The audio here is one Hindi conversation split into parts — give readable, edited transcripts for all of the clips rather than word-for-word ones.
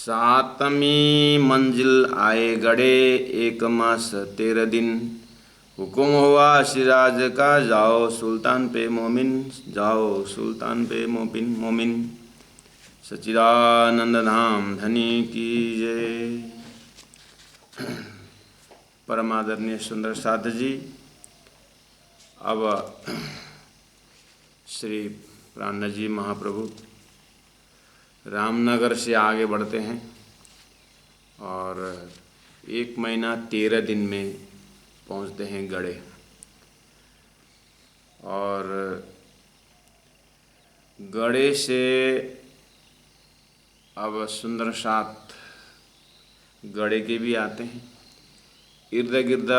सातवीं मंजिल आए गड़े, 1 मास 13 दिन। हुक्म हुआ सिराज का, जाओ सुल्तान पे मोमिन, जाओ सुल्तान पे मोमिन। सच्चिदानंद धाम धनी की जय। परमादरणीय सुंदर साध जी, अब श्री प्राणनाथ जी महाप्रभु रामनगर से आगे बढ़ते हैं और 1 महीना 13 दिन में पहुंचते हैं गड़े। और गड़े से अब सुंदर साथ गड़े के भी आते हैं। इर्द गिर्द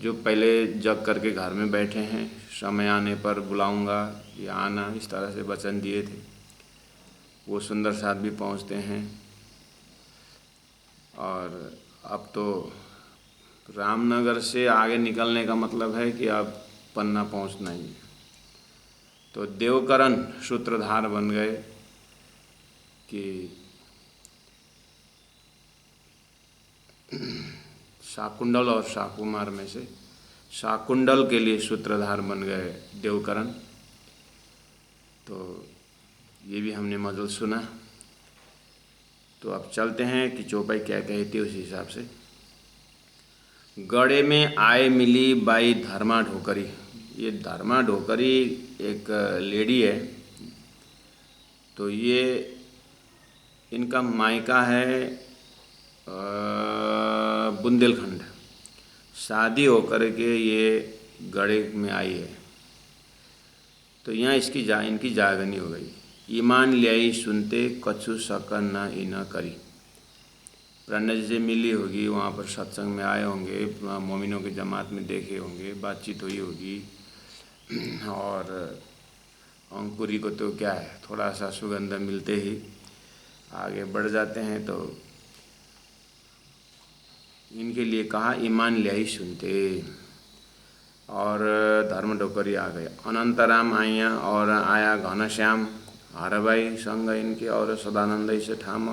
जो पहले जग करके घर में बैठे हैं, समय आने पर बुलाऊंगा या आना, इस तरह से वचन दिए थे, वो सुंदर साथ भी पहुंचते हैं। और अब तो रामनगर से आगे निकलने का मतलब है कि अब पन्ना पहुंचना ही है। तो देवकरण सूत्रधार बन गए कि शाकुंडल और शाकुमार में से शाकुंडल के लिए सूत्रधार बन गए देवकरण। तो ये भी हमने मजल सुना। तो अब चलते हैं कि चौपाई क्या कहती है, उस हिसाब से। गड़े में आए मिली बाई धर्मा ढोकरी। ये धर्मा ढोकरी एक लेडी है। तो ये इनका मायका है बुंदेलखंड। शादी होकर के ये गड़े में आई है। तो यहाँ इनकी जागनी हो गई। ईमान ल्याई सुनते कछु सकन न इन करी। प्राणनाथ जी से मिली होगी, वहाँ पर सत्संग में आए होंगे, मोमिनों के जमात में देखे होंगे, बातचीत हुई होगी। और अंकुरी को तो क्या है, थोड़ा सा सुगंध मिलते ही आगे बढ़ जाते हैं। तो इनके लिए कहा ईमान ल्याई सुनते। और धर्म ढोकरी आ गए। अनंतराम आया और आया घनश्याम हरभाई संग इनके और सदानंद से ठाम।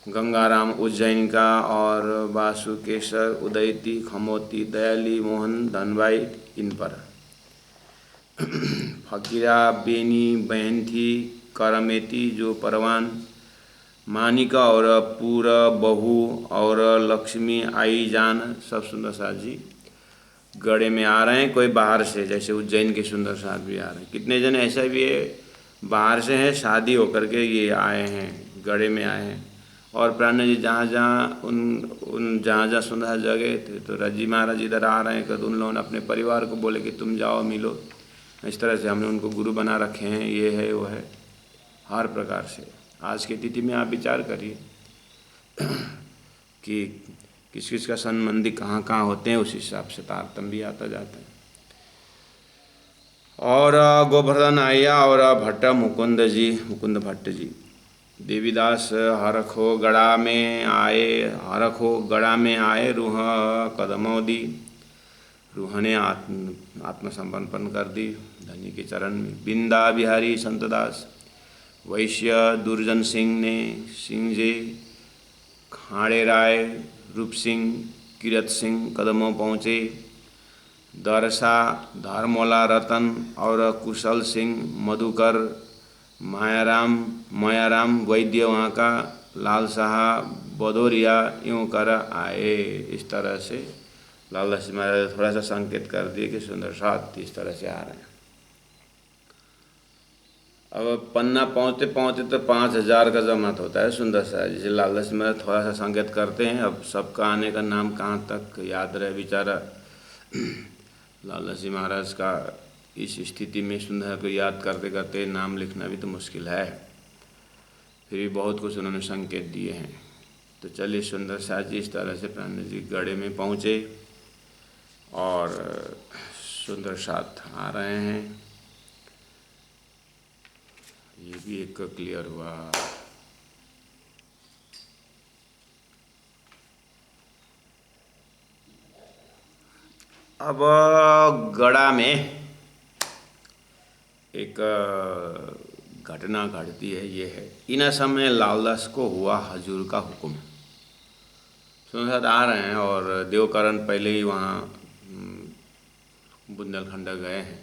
गंगाराम उज्जैन का और वासुकेशर उदयती खमोती दयाली मोहन धनभाई इन पर। फकीरा बेनी बहन थी करमेती जो परवान। मानिका और पूरा बहू और लक्ष्मी आई जान। सब सुंदर साथ जी गड़े में आ रहे हैं। कोई बाहर से, जैसे उज्जैन के सुंदर साथ भी आ रहे हैं। कितने जन ऐसा भी है बाहर से हैं, शादी होकर के ये आए हैं, गड़े में आए हैं। और प्राणनाथ जी जहाँ जहाँ सुंदर जगह थे, तो रजी महाराज इधर आ रहे हैं, तो उन लोगों ने अपने परिवार को बोले कि तुम जाओ मिलो। इस तरह से हमने उनको गुरु बना रखे हैं, ये है वो है, हर प्रकार से। आज की तिथि में आप विचार करिए कि किस किस का संबंधी कहाँ कहाँ होते हैं, उस हिसाब से तारतम्य भी आता जाता है। और गोवर्धन आया और भट्ट मुकुंद भट्ट जी। देवीदास हरखो गड़ा में आए रूह कदमोदी। रूह ने आत्मसमर्पण कर दी धनी के चरण में। बिंदा बिहारी संतदास वैश्य दुर्जन सिंह ने सिंह जी। खाड़े राय रूप सिंह किरत सिंह कदमों पहुँचे। दरसा धर्मोला रतन और कुशल सिंह मधुकर मायाराम वैद्य वहाँ का लाल शाह बदौरिया यूँ कर आए। इस तरह से लालदास महाराज थोड़ा सा संकेत कर दिए कि सुंदर साथ इस तरह से आ रहे हैं। अब पन्ना पहुँचते पहुँचते तो 5000 का जमात होता है सुंदर सा, जिसे लालदास महाराज थोड़ा सा संकेत करते हैं। अब सबका आने का नाम कहाँ तक याद रहे बेचारा लालदास जी महाराज का। इस स्थिति में सुंदर को याद करते करते नाम लिखना भी तो मुश्किल है, फिर भी बहुत कुछ उन्होंने संकेत दिए हैं। तो चलिए सुंदर साथ जी इस तरह से प्राणनाथ जी गड़े में पहुँचे और सुंदर साथ आ रहे हैं। ये भी एक क्लियर हुआ। अब गड़ा में एक घटना घटती है ये है। इन समय लालदास को हुआ हजूर का हुक्म। सुनसाद आ रहे हैं और देवकरण पहले ही वहाँ बुंदेलखंड गए हैं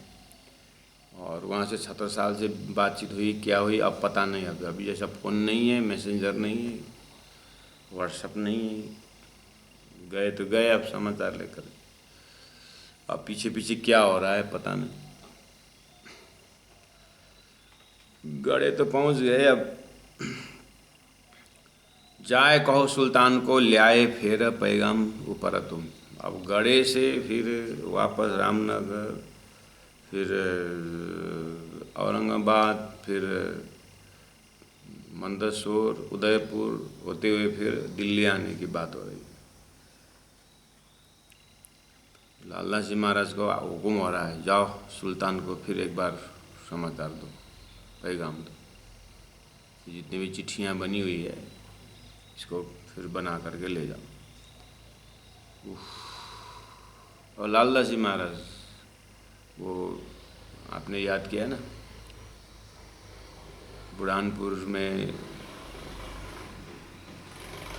और वहाँ से छत्रसाल से बातचीत हुई, क्या हुई अब पता नहीं। अभी जैसा फ़ोन नहीं है, मैसेंजर नहीं है, व्हाट्सएप नहीं है, गए तो गए अब समाचार लेकर, अब पीछे पीछे क्या हो रहा है पता नहीं। गड़े तो पहुँच गए, अब जाए कहो सुल्तान को ल्याए फिर पैगाम ऊपर तुम। अब गड़े से फिर वापस रामनगर, फिर औरंगाबाद, फिर मंदसौर, उदयपुर होते हुए फिर दिल्ली आने की बात हो रही है। लाला जी महाराज को हुक्म हो रहा है, जाओ सुल्तान को फिर एक बार समाचार दो, पैगाम दो, जितनी भी चिट्ठियाँ बनी हुई है इसको फिर बना करके ले जाओ। और लाला जी महाराज वो आपने याद किया ना, बुरहानपुर में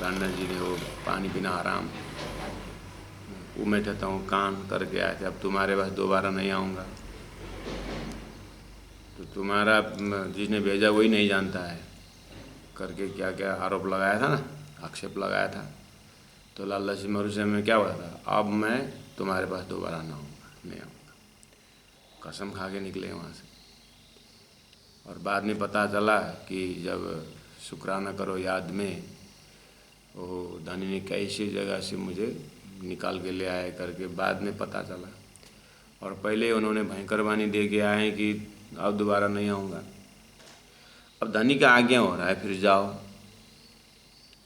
राणा जी ने वो पानी पीना हराम, वो मैं कहता हूँ कान करके आए थे, अब तुम्हारे पास दोबारा नहीं आऊँगा। तो तुम्हारा जिसने भेजा वही नहीं जानता है करके क्या क्या आरोप लगाया था ना, आक्षेप लगाया था। तो लाला जी मरुसे में क्या हुआ था, अब मैं तुम्हारे पास दोबारा ना आऊँगा, नहीं आऊँगा, कसम खा के निकले वहाँ से। और बाद में पता चला कि जब शुक्राना करो याद में, वो दानी ने कैसी जगह से मुझे निकाल के ले आए करके बाद में पता चला। और पहले उन्होंने भयंकर वाणी दे के आए कि अब दोबारा नहीं आऊँगा। अब धनी का आज्ञा हो रहा है फिर जाओ,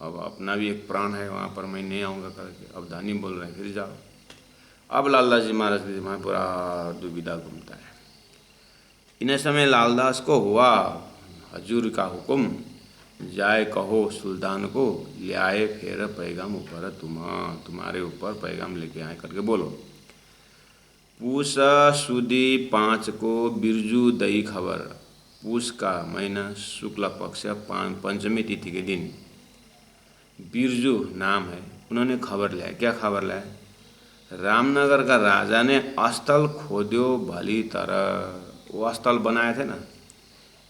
अब अपना भी एक प्राण है वहाँ पर, मैं नहीं आऊँगा करके अब धनी बोल रहे हैं फिर जाओ। अब लाला जी महाराज के दिमाग पूरा दुविधा घूमता है। इन समय लालदास को हुआ हजूर का हुक्म, जाए कहो सुल्तान को ल्याए फिर पैगाम ऊपर तुम्हारे ऊपर पैगाम लेके आए करके बोलो। पूस सुदी 5 को बिरजू दई खबर। पूस का महीना शुक्ल पक्ष पंचमी तिथि के दिन बिरजू नाम है, उन्होंने खबर लाया। क्या खबर लाया? रामनगर का राजा ने स्थल खोद्यो भली तरह। वो स्थल बनाए थे ना,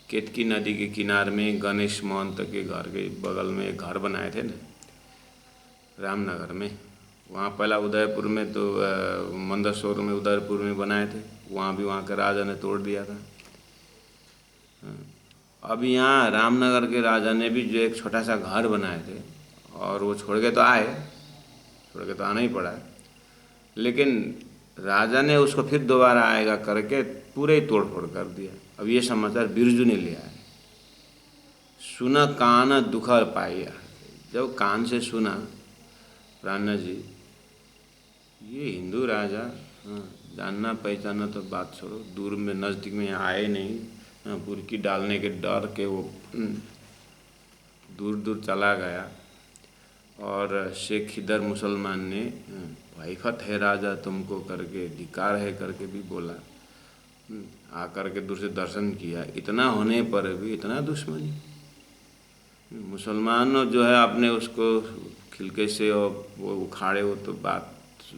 केतकी नदी के किनारे में गणेश महंत के घर के बगल में एक घर बनाए थे ना रामनगर में। वहाँ पहला उदयपुर में तो मंदसौर में, उदयपुर में बनाए थे, वहाँ भी वहाँ के राजा ने तोड़ दिया था। अब यहाँ रामनगर के राजा ने भी जो एक छोटा सा घर बनाए थे, और वो छोड़ के तो आए, छोड़ के तो आना ही पड़ा, लेकिन राजा ने उसको फिर दोबारा आएगा करके पूरे ही तोड़ फोड़ कर दिया। अब ये समाचार बिरजू ने लिया है। सुना कान दुख पाया, जब कान से सुना राणा जी, ये हिंदू राजा, जानना पहचाना तो बात छोड़ो, दूर में नज़दीक में आए नहीं, बुरकी डालने के डर के वो दूर दूर चला गया। और शेख खिदर मुसलमान ने वाइफत है राजा तुमको करके, धिकार है करके भी बोला, आकर के दूर से दर्शन किया। इतना होने पर भी इतना दुश्मनी, मुसलमान जो है आपने उसको खिलके से और वो उखाड़े हो तो बात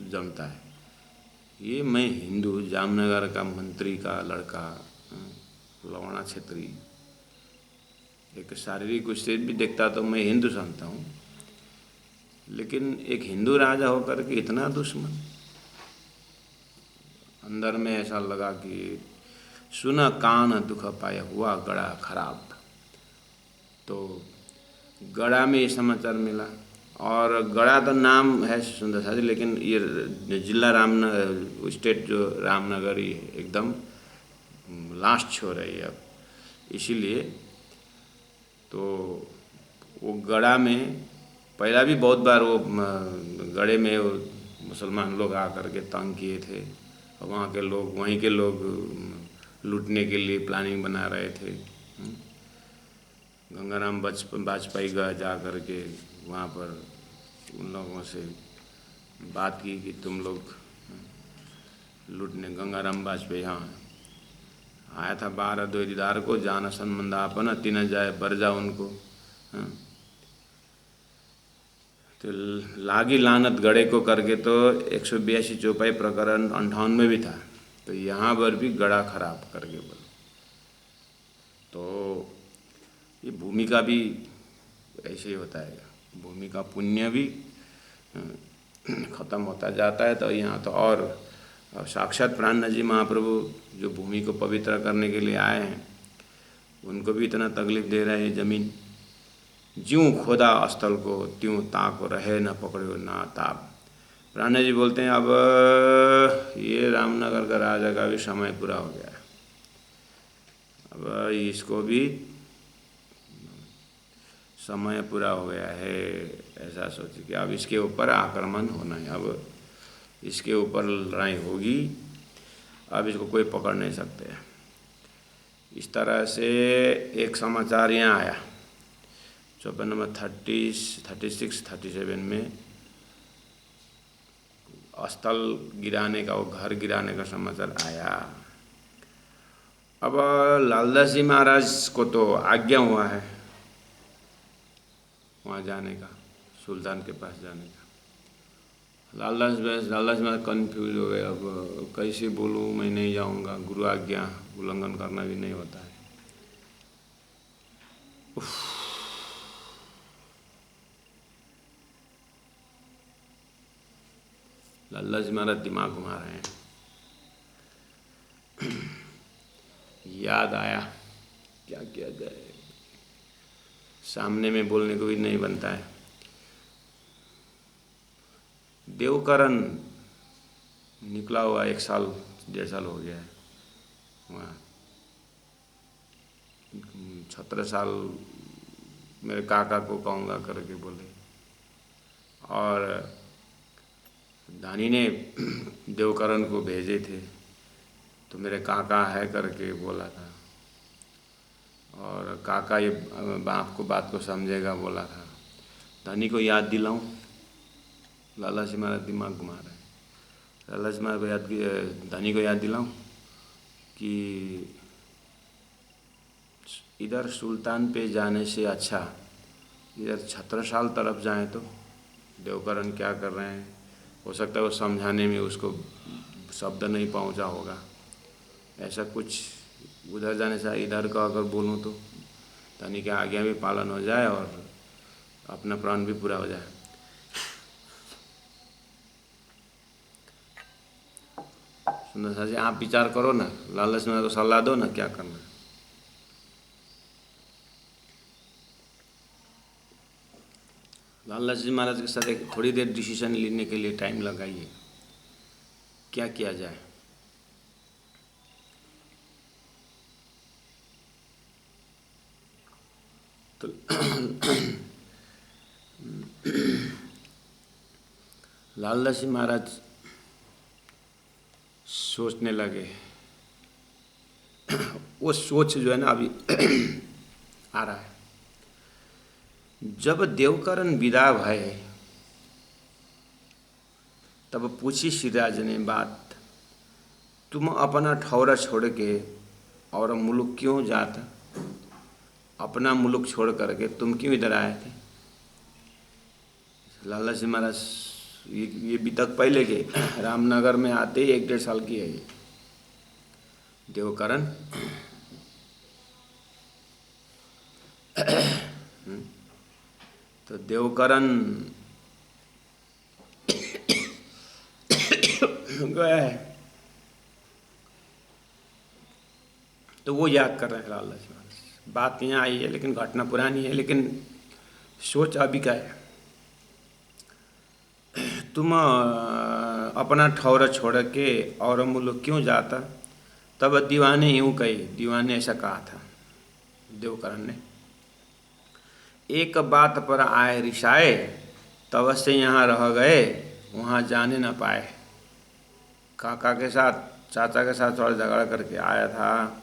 जमता है। ये मैं हिंदू, जामनगर का मंत्री का लड़का, लवणा क्षेत्री, एक शारीरिक उससे भी देखता तो मैं हिंदू समझता हूँ, लेकिन एक हिंदू राजा होकर के इतना दुश्मन। अंदर में ऐसा लगा कि सुना कान दुख पाया, हुआ गड़ा खराब। तो गड़ा में ये समाचार मिला, और गड़ा तो नाम है सुंदर शादी, लेकिन ये जिला रामनगर, स्टेट जो रामनगर ही है, एकदम लास्ट छोर है ये अब, इसीलिए। तो वो गड़ा में पहला भी बहुत बार वो गड़े में वो मुसलमान लोग आकर के तंग किए थे, और वहाँ के लोग, वहीं के लोग लूटने के लिए प्लानिंग बना रहे थे। गंगाराम वाजपेयी गए जा कर के वहाँ पर उन लोगों से बात की कि तुम लोग लूटने, गंगाराम वाजपेयी, हाँ आया था 12 द्वैतीदार को, जान संबंधापन तीन जाए बरजा उनको। हाँ। तो लागी लानत गड़े को करके तो 182 चौपाई प्रकरण 98 भी था, तो यहाँ पर भी गड़ा खराब करके बोले। तो ये भूमि का भी ऐसे ही होता है, भूमि का पुण्य भी खत्म होता जाता है। तो यहाँ तो और साक्षात प्राणनाथ जी महाप्रभु जो भूमि को पवित्र करने के लिए आए हैं, उनको भी इतना तकलीफ दे रहे हैं ज़मीन। ज्यों खोदा स्थल को त्यों ताक रहे न पकड़ो ना ताप। प्राणनाथ जी बोलते हैं अब ये रामनगर का राजा का भी समय पूरा हो गया है, अब इसको भी समय पूरा हो गया है, ऐसा सोचे कि अब इसके ऊपर आक्रमण होना है, अब इसके ऊपर लड़ाई होगी, अब इसको कोई पकड़ नहीं सकते। इस तरह से एक समाचार यहाँ आया चौपाई नंबर 36, 37 में स्थल गिराने का, वो घर गिराने का समाचार आया। अब लालदास जी महाराज को तो आज्ञा हुआ है वहाँ जाने का, सुल्तान के पास जाने का। लालदास महाराज कन्फ्यूज हो गए, अब कैसे बोलूँ, मैं नहीं जाऊँगा, गुरु आज्ञा उल्लंघन करना भी नहीं होता है। लालदास जी महाराज दिमाग घुमा रहे हैं। याद आया क्या किया जाए, सामने में बोलने को भी नहीं बनता है। देवकरण निकला हुआ 1 साल 1.5 साल हो गया है वहाँ। 17 साल मेरे काका को कहूँगा करके बोले, और दानी ने देवकरण को भेजे थे तो मेरे काका है करके बोला था, और काका ये बाप को बात को समझेगा बोला था। दानी को याद दिलाऊं, लालदास जी महाराज दिमाग घुमा रहे हैं। लालदास जी महाराज को दानी को याद दिलाऊं कि इधर सुल्तान पे जाने से अच्छा इधर छत्रसाल तरफ जाएं तो देवकरण क्या कर रहे हैं, हो सकता है वो समझाने में उसको शब्द नहीं पहुंचा होगा, ऐसा कुछ उधर जाने से इधर का अगर बोलूं तो दानी के आज्ञा भी पालन हो जाए और अपना प्राण भी पूरा हो जाए। सुंदर सा जी आप विचार करो ना, लालच में को सलाह दो ना क्या करना है। लालच जी महाराज के साथ एक थोड़ी देर डिसीजन लेने के लिए टाइम लगाइए, क्या किया जाए। तो लालदास जी महाराज सोचने लगे। वो सोच जो है ना अभी आ रहा है। जब देवकरण विदा भय तब पूछी श्रीराज ने बात, तुम अपना ठौरा छोड़ के और मुल्क क्यों जाता, अपना मुल्क छोड़ करके तुम क्यों इधर आए थे। लाला जी महाराज ये भी तक पहले के रामनगर में आते ही 1-1.5 साल की है ये देवकरण। तो देवकरण गया है तो वो याद कर रहे हैं लाला जी महाराज। बात यहाँ आई है लेकिन घटना पुरानी है, लेकिन सोच अभी का है। तुम अपना ठौर छोड़ के और मुल्क क्यों जाता, तब दीवान ने यूँ कही, दीवान ने ऐसा कहा था देवकरण ने, एक बात पर आए रिसाए, तब से यहाँ रह गए वहाँ जाने न पाए। काका के साथ चाचा के साथ थोड़ा झगड़ा करके आया था,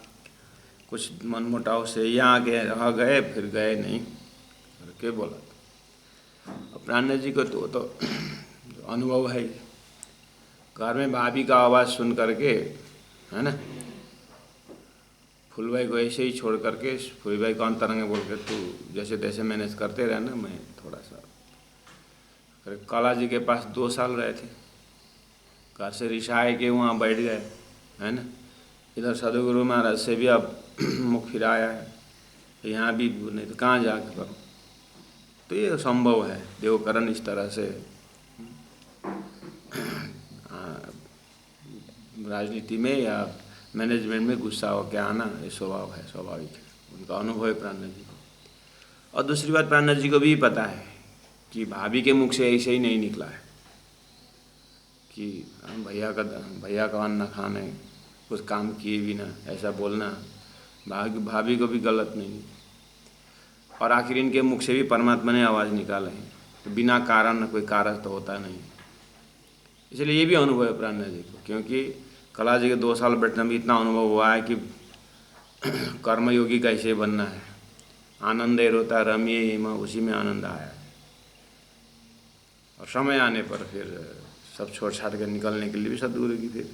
कुछ मनमुटाव से यहाँ के रह गए, फिर गए नहीं करके बोला। प्राणनाथ जी को तो अनुभव है, घर में भाभी का आवाज़ सुन करके है ना, फूल भाई को ऐसे ही छोड़ करके फूल भाई को अंतरंग बोल के तू जैसे तैसे मैनेज करते रहे ना, मैं थोड़ा सा। फिर काला जी के पास 2 साल रहे थे, घर से रिसाए के वहाँ बैठ गए, है ना। इधर सदगुरु महाराज से भी अब मुख फिराया है, यहाँ भी नहीं तो कहाँ जाकर करूँ। तो ये संभव है, देवकरण इस तरह से राजनीति में या मैनेजमेंट में गुस्सा हो के आना ये स्वभाव है, स्वाभाविक है, उनका अनुभव है प्राणनाथ जी को। और दूसरी बात, प्राणनाथ जी को भी पता है कि भाभी के मुख से ऐसे ही नहीं निकला है कि भैया का अन्न खाने कुछ काम किए भी ना, ऐसा बोलना भाभी को भी गलत नहीं। और आखिर इनके मुख से भी परमात्मा ने आवाज़ निकाले हैं, तो बिना कारण कोई कारण तो होता नहीं। इसलिए ये भी अनुभव है प्राणनाथ जी को, क्योंकि कला जी के 2 साल बैठने में इतना अनुभव हुआ है कि कर्मयोगी कैसे बनना है। आनंद रोता रमिए हिमा, उसी में आनंद आया। और समय आने पर फिर सब छोड़ छाड़ कर निकलने के लिए भी सदगुरु की फिर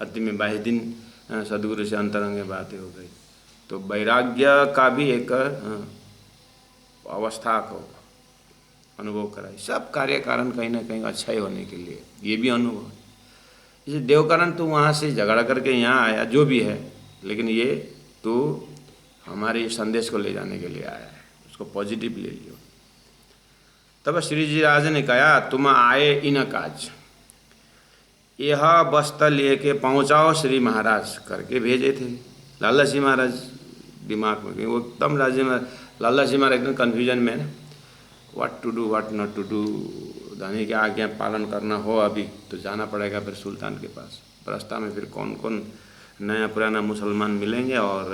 अंतिम में 22 दिन सदगुरु से अंतरंग बातें हो गई। तो वैराग्य का भी एक अवस्था को अनुभव कराई। सब कार्य कारण कहीं ना कहीं अच्छा ही होने के लिए, ये भी अनुभव है। जैसे देवकरण तो वहाँ से झगड़ा करके यहाँ आया, जो भी है, लेकिन ये तो हमारे संदेश को ले जाने के लिए आया है, उसको पॉजिटिव ले लियो। तब श्री जी राज ने कहा, तुम आए इन काज, यह वस्त्र लेके पहुँचाओ श्री महाराज करके भेजे थे। लाला जी महाराज दिमाग में, वो एकदम लाला जी महाराज एकदम कन्फ्यूजन में ना, what to do what not to do. दानी की आज्ञा पालन करना हो अभी तो जाना पड़ेगा फिर सुल्तान के पास। रास्ता में फिर कौन कौन नया पुराना मुसलमान मिलेंगे और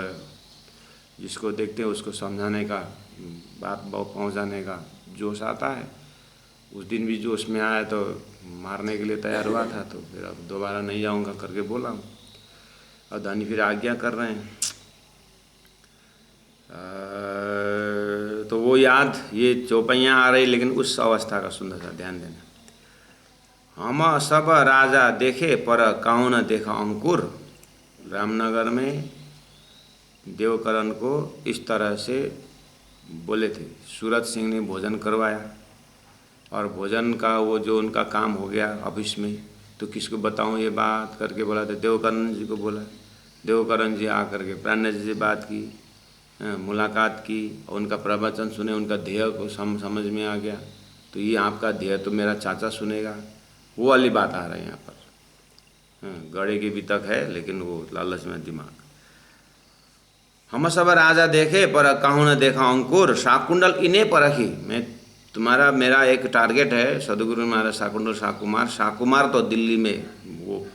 जिसको देखते हैं उसको समझाने का, बात पहुंचाने का जोश आता है। उस दिन भी जोश में आया तो मारने के लिए तैयार हुआ था, तो फिर अब दोबारा नहीं जाऊंगा करके बोला हूँ। और दानी फिर आज्ञा कर रहे हैं। तो वो याद, ये चौपैयाँ आ रही, लेकिन उस अवस्था का सुंदर सा ध्यान देना। हम सब राजा देखे पर काऊ न देखा अंकुर। रामनगर में देवकरण को इस तरह से बोले थे। सूरत सिंह ने भोजन करवाया और भोजन का वो जो उनका काम हो गया ऑफिस में, तो किसको बताऊं ये बात करके बोला था, देवकरण जी को बोला। देवकरण जी आकर के प्राणनाथ जी से बात की, मुलाकात की और उनका प्रवचन सुने, उनका ध्येय को समझ में आ गया। तो ये आपका ध्येय तो मेरा चाचा सुनेगा, वो वाली बात आ रही है यहाँ पर। गड़े की भी तक है, लेकिन वो लालच में दिमाग। हम सब राजा देखे पर कहूँ न देखा अंकुर, शाकुंडल इन्हें परखी। मैं मेरा एक टारगेट है, सदगुरु महाराज शाकुंडल शाकुमार। शाकुमार तो दिल्ली में वो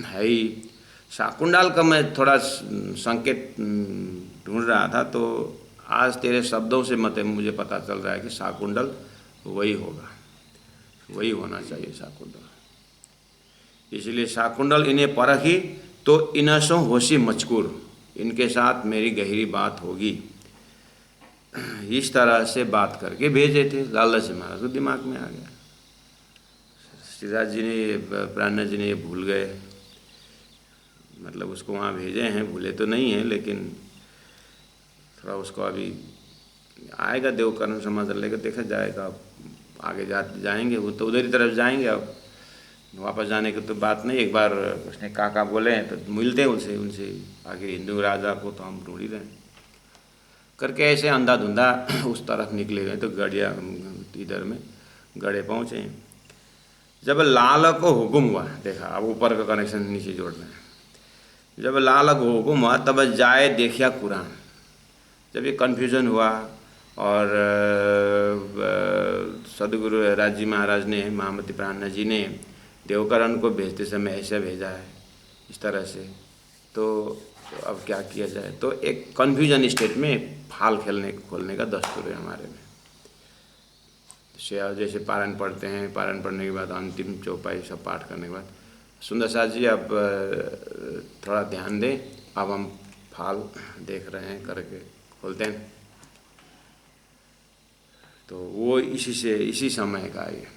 है ही। शाकुंडल का मैं थोड़ा संकेत ढूंढ रहा था, तो आज तेरे शब्दों से मुझे पता चल रहा है कि शाकुंडल वही होगा, वही होना चाहिए शाकुंडल। इसलिए शाकुंडल इन्हें परखी तो इनसों होशी मचकूर, इनके साथ मेरी गहरी बात होगी। इस तरह से बात करके भेजे थे। लाला जी महाराज को दिमाग में आ गया। श्रीराज जी ने, प्राणनाथ जी ने ये भूल गए, मतलब उसको वहाँ भेजे हैं, भूले तो नहीं हैं, लेकिन थोड़ा उसको अभी आएगा देवकरण समाज लेकर देखा जाएगा। अब आगे जाएंगे, वो तो उधर ही तरफ जाएंगे। अब वापस जाने की तो बात नहीं। एक बार उसने काका बोले हैं तो मिलते हैं उनसे आगे हिंदू राजा को तो हम ढूंढ ही रहे हैं करके ऐसे अंधाधुंधा उस तरफ निकले गए। तो गड़िया इधर में गड़े पहुँचे। जब लाल को हुक्म हुआ, देखा अब ऊपर का कनेक्शन नीचे जोड़ना है। जब लाल को हुक्म हुआ तब जाए देखिया कुरान। जब ये कन्फ्यूज़न हुआ और सदगुरु राज जी महाराज ने, महामती प्राणनाथ जी ने देवकरण को भेजते समय ऐसे भेजा है इस तरह से, तो अब क्या किया जाए। तो एक कन्फ्यूजन स्टेट में फाल खोलने का दस्तूर है हमारे में। जैसे पारायण पढ़ते हैं, पारायण पढ़ने के बाद अंतिम चौपाई सब पाठ करने के बाद, सुंदर साथ जी अब थोड़ा ध्यान दें, अब हम फाल देख रहे हैं करके खोलते हैं। तो वो इसी समय का ये।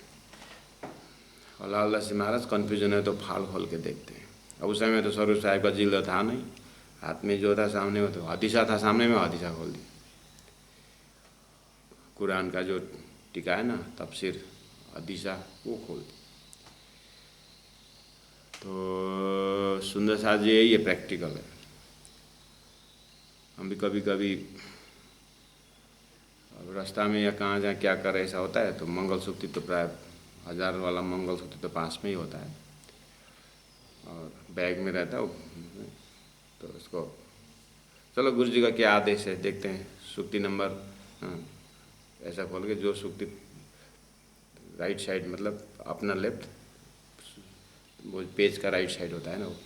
और लालदास जी महाराज कन्फ्यूजन है तो फाल खोल के देखते हैं। अब उस समय तो स्वरूप साहिब का जिला था नहीं, हाथ में जो था सामने में तो हदीसा था सामने में, हदीसा खोल दी। कुरान का जो टीका है ना तफसीर हदीसा, वो खोल दी। तो सुंदर साथ जी ये प्रैक्टिकल है। हम भी कभी कभी अब रास्ता में या कहाँ जहाँ क्या कर ऐसा होता है तो मंगलसूत्र तो प्राय 1000 वाला मंगलसूत्र तो पास में ही होता है और बैग में रहता है तो उसको चलो गुरु जी का क्या आदेश है देखते हैं। सूक्ति नंबर, हाँ, ऐसा खोल के जो सूक्ति राइट साइड मतलब अपना लेफ्ट, वो पेज का राइट साइड होता है ना वो,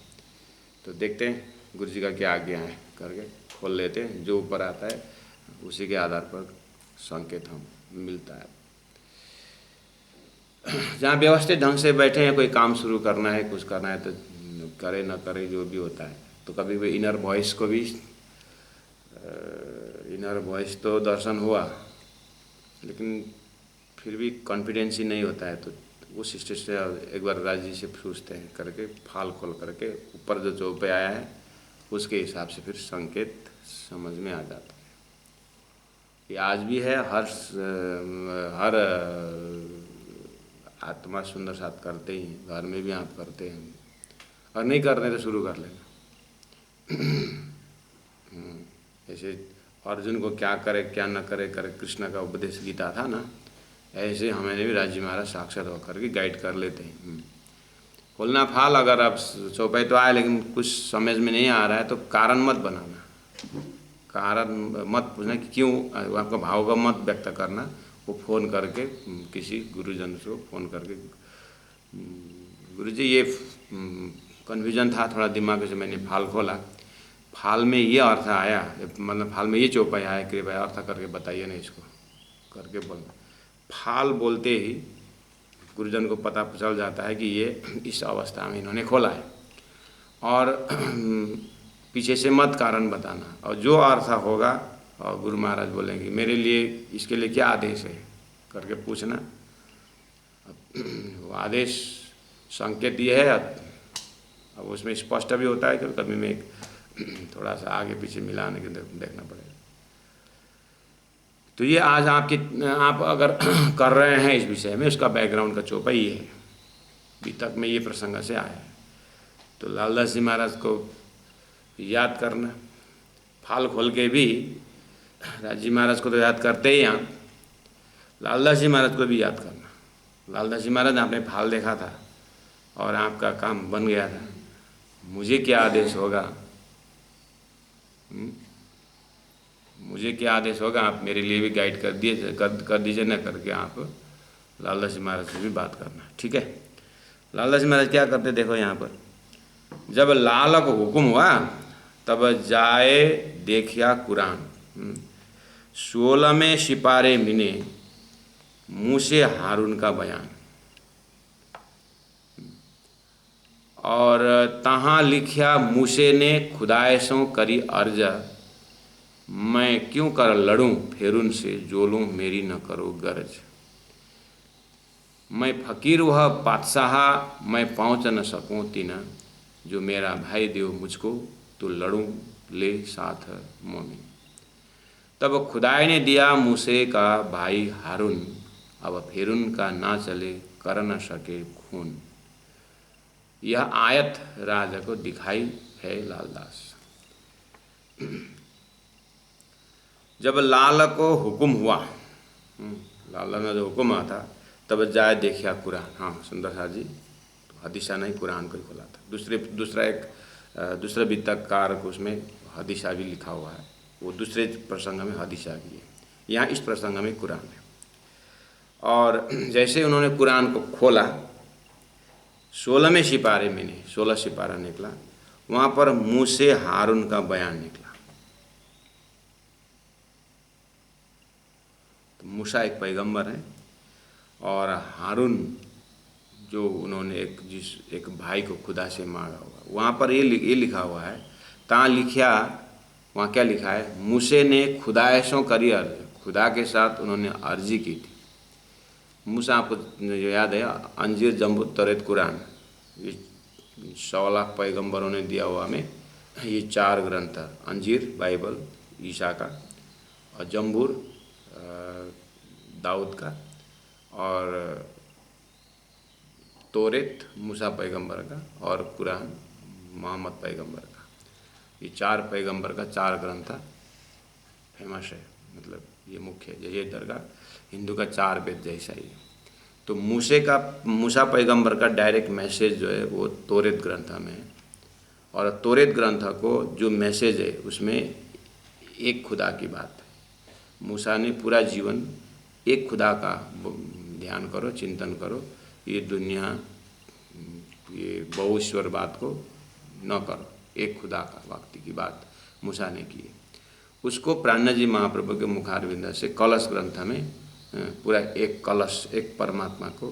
तो देखते हैं गुरु जी का क्या आज्ञा है करके खोल लेते हैं। जो ऊपर आता है उसी के आधार पर संकेत हम मिलता है। जहाँ व्यवस्थित ढंग से बैठे हैं, कोई काम शुरू करना है, कुछ करना है तो करे न करे जो भी होता है, तो कभी भी इनर वॉइस को भी, इनर वॉइस तो दर्शन हुआ लेकिन फिर भी कॉन्फिडेंस ही नहीं होता है, तो उस स्टेज से एक बार राज जी से पूछते हैं करके फाल खोल करके ऊपर जो चौपे आया है उसके हिसाब से फिर संकेत समझ में आ जाता है। ये आज भी है, हर आत्मा सुंदर साथ करते ही, घर में भी आप करते हैं, और नहीं करने तो शुरू कर लेना। ऐसे अर्जुन को क्या करे क्या न करे करे कृष्ण का उपदेश गीता था ना, ऐसे हमें भी राजी महाराज साक्षात होकर के गाइड कर लेते हैं। खोलना फाल, अगर आप चौपाई तो आए लेकिन कुछ समझ में नहीं आ रहा है तो कारण मत बनाना, कारण मत पूछना कि क्यों, आपका भाव का मत व्यक्त करना। वो फ़ोन करके किसी गुरुजन को फ़ोन करके, गुरुजी ये कन्फ्यूजन था थोड़ा दिमाग से, मैंने फाल खोला, फाल में ये अर्थ आया, मतलब फाल में ये चौपाई आया, कृपया अर्थ करके बताइए ना इसको करके बोलना। फाल बोलते ही गुरुजन को पता चल जाता है कि ये इस अवस्था में इन्होंने खोला है, और पीछे से मत कारण बताना, और जो अर्थ होगा और गुरु महाराज बोलेंगे मेरे लिए इसके लिए क्या आदेश है करके पूछना। वो आदेश संकेत ये है, अब उसमें स्पष्ट भी होता है कि कभी में थोड़ा सा आगे पीछे मिलाने के देखना पड़ेगा। तो ये आज आप अगर कर रहे हैं इस विषय में, उसका बैकग्राउंड का चौपाई ये है, अभी तक में ये प्रसंग से आया है। तो लालदास जी महाराज को याद करना, फाल खोल के भी राजी महाराज को तो याद करते ही आप, लालदास जी महाराज को भी याद करना। लालदास जी महाराज आपने फाल देखा था और आपका काम बन गया था, मुझे क्या आदेश होगा, मुझे क्या आदेश होगा, आप मेरे लिए भी गाइड कर दीजिए ना करके आप लालदास जी महाराज से भी बात करना। ठीक है, लालदास जी महाराज क्या करते देखो यहाँ पर, जब लाल को हुक्म हुआ तब जाए देखिया कुरान, 16वें सिपारे मिने मूसे हारून का बयान, और तहाँ लिखिया मूसे ने खुदाइशों करी अर्ज, मैं क्यों कर लड़ूं फेरुन से जोलूं मेरी न करो गरज, मैं फकीर वह बादशाह मैं पहुँच न सकूँ तीना, जो मेरा भाई देव मुझको तो लड़ूं ले साथ मोमिन। तब खुदाई ने दिया मूसे का भाई हारून, अब फेरुन का ना चले कर न सके खून। यह आयत राजा को दिखाई है लालदास। जब लाल को हुक्म हुआ, लाल में जो हुक्म आता तब जाए देखिया कुरान, हाँ सुंदर साथ जी हदीसा नहीं कुरान को ही खोला था। दूसरा वित्तकार को उसमें हदीसा भी लिखा हुआ है, वो दूसरे प्रसंग में हदीसा भी है, यहाँ इस प्रसंग में कुरान है। और जैसे उन्होंने कुरान को खोला 16वें सिपारे में नहीं 16 सिपारा निकला, वहाँ पर मूसे हारून का बयान निकला। तो मूसा एक पैगंबर है और हारून जो उन्होंने एक भाई को खुदा से मांगा हुआ, वहाँ पर ये लिखा हुआ है, ता लिखिया, वहाँ क्या लिखा है, मूसे ने खुदाइशों करी अर्ज, खुदा के साथ उन्होंने अर्जी की थी। मूसा आपको जो याद है अंजीर जम्बू तरेत कुरान, 100 लाख पैगंबरों ने दिया हुआ में ये 4 ग्रंथ, अंजीर बाइबल ईसा का, और जंबूर दाऊद का, और तोरेत मूसा पैगंबर का, और कुरान मोहम्मद पैगंबर का। ये 4 पैगंबर का 4 ग्रंथ फेमस है, मतलब ये मुख्य है। ये दरगाह हिंदू का 4 वेद जैसा ही है। तो मूसा पैगंबर का डायरेक्ट मैसेज जो है वो तोरेत ग्रंथ में है, और तोरेत ग्रंथ को जो मैसेज है उसमें एक खुदा की बात है। मूसा ने पूरा जीवन एक खुदा का ध्यान करो, चिंतन करो, ये दुनिया ये बहुईश्वरवाद को न करो, एक खुदा का भक्ति की बात मूसा ने की है। उसको प्राणनाथ जी महाप्रभु के मुखारविंद से कलश ग्रंथ में पूरा एक कलश, एक परमात्मा को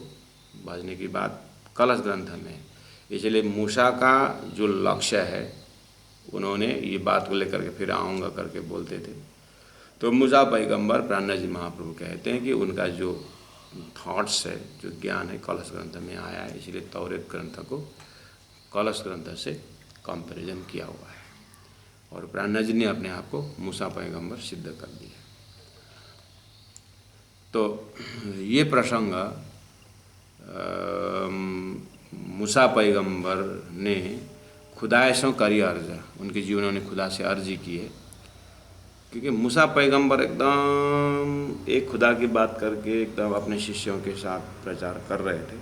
भजने की बात कलश ग्रंथ में है। इसलिए मूसा का जो लक्ष्य है, उन्होंने ये बात को लेकर के फिर आऊँगा करके बोलते थे। तो मूसा पैगंबर प्राणनाथ जी महाप्रभु कहते हैं कि उनका जो थॉट्स है, जो ज्ञान है, कलश ग्रंथ में आया है। इसलिए तौरेत ग्रंथ को कलश ग्रंथ से कंपैरिजन किया हुआ है, और प्राणनाथ जी ने अपने आप को मूसा पैगंबर सिद्ध कर दिया। तो ये प्रसंग मूसा पैगंबर ने खुदा से करी अर्ज, उनके जीवन में खुदा से अर्जी की है, क्योंकि मूसा पैगंबर एकदम एक खुदा की बात करके एकदम अपने शिष्यों के साथ प्रचार कर रहे थे।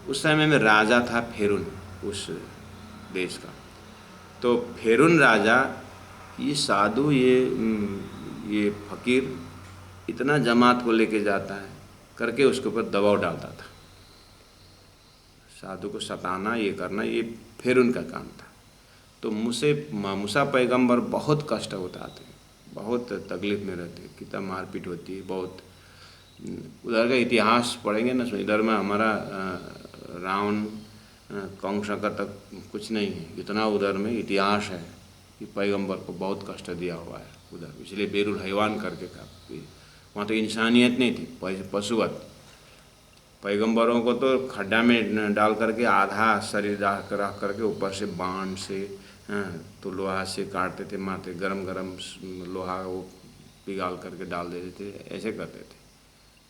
उस समय में राजा था फेरुन उस देश का। तो फेरुन राजा ये साधु, ये फकीर इतना जमात को लेके जाता है करके उसके ऊपर दबाव डालता था। साधु को सताना, ये करना, ये फेरुन का काम था। तो मूसा पैगंबर बहुत कष्ट उठाते, बहुत तकलीफ में रहते, कितना मारपीट होती है, बहुत। उधर का इतिहास पढ़ेंगे ना, इधर में हमारा रावण कंस का तक कुछ नहीं है, इतना उधर में इतिहास है कि पैगंबर को बहुत कष्ट दिया हुआ है उधर। इसलिए बेरुल हैवान करके कहा, वहाँ तो इंसानियत नहीं थी, पशुवत। पैगंबरों को तो खड्डा में डाल करके आधा शरीर रख करके ऊपर से बाण से, तो लोहा से काटते थे, मारते, गरम गरम लोहा वो पिघाल करके डाल देते थे, ऐसे करते थे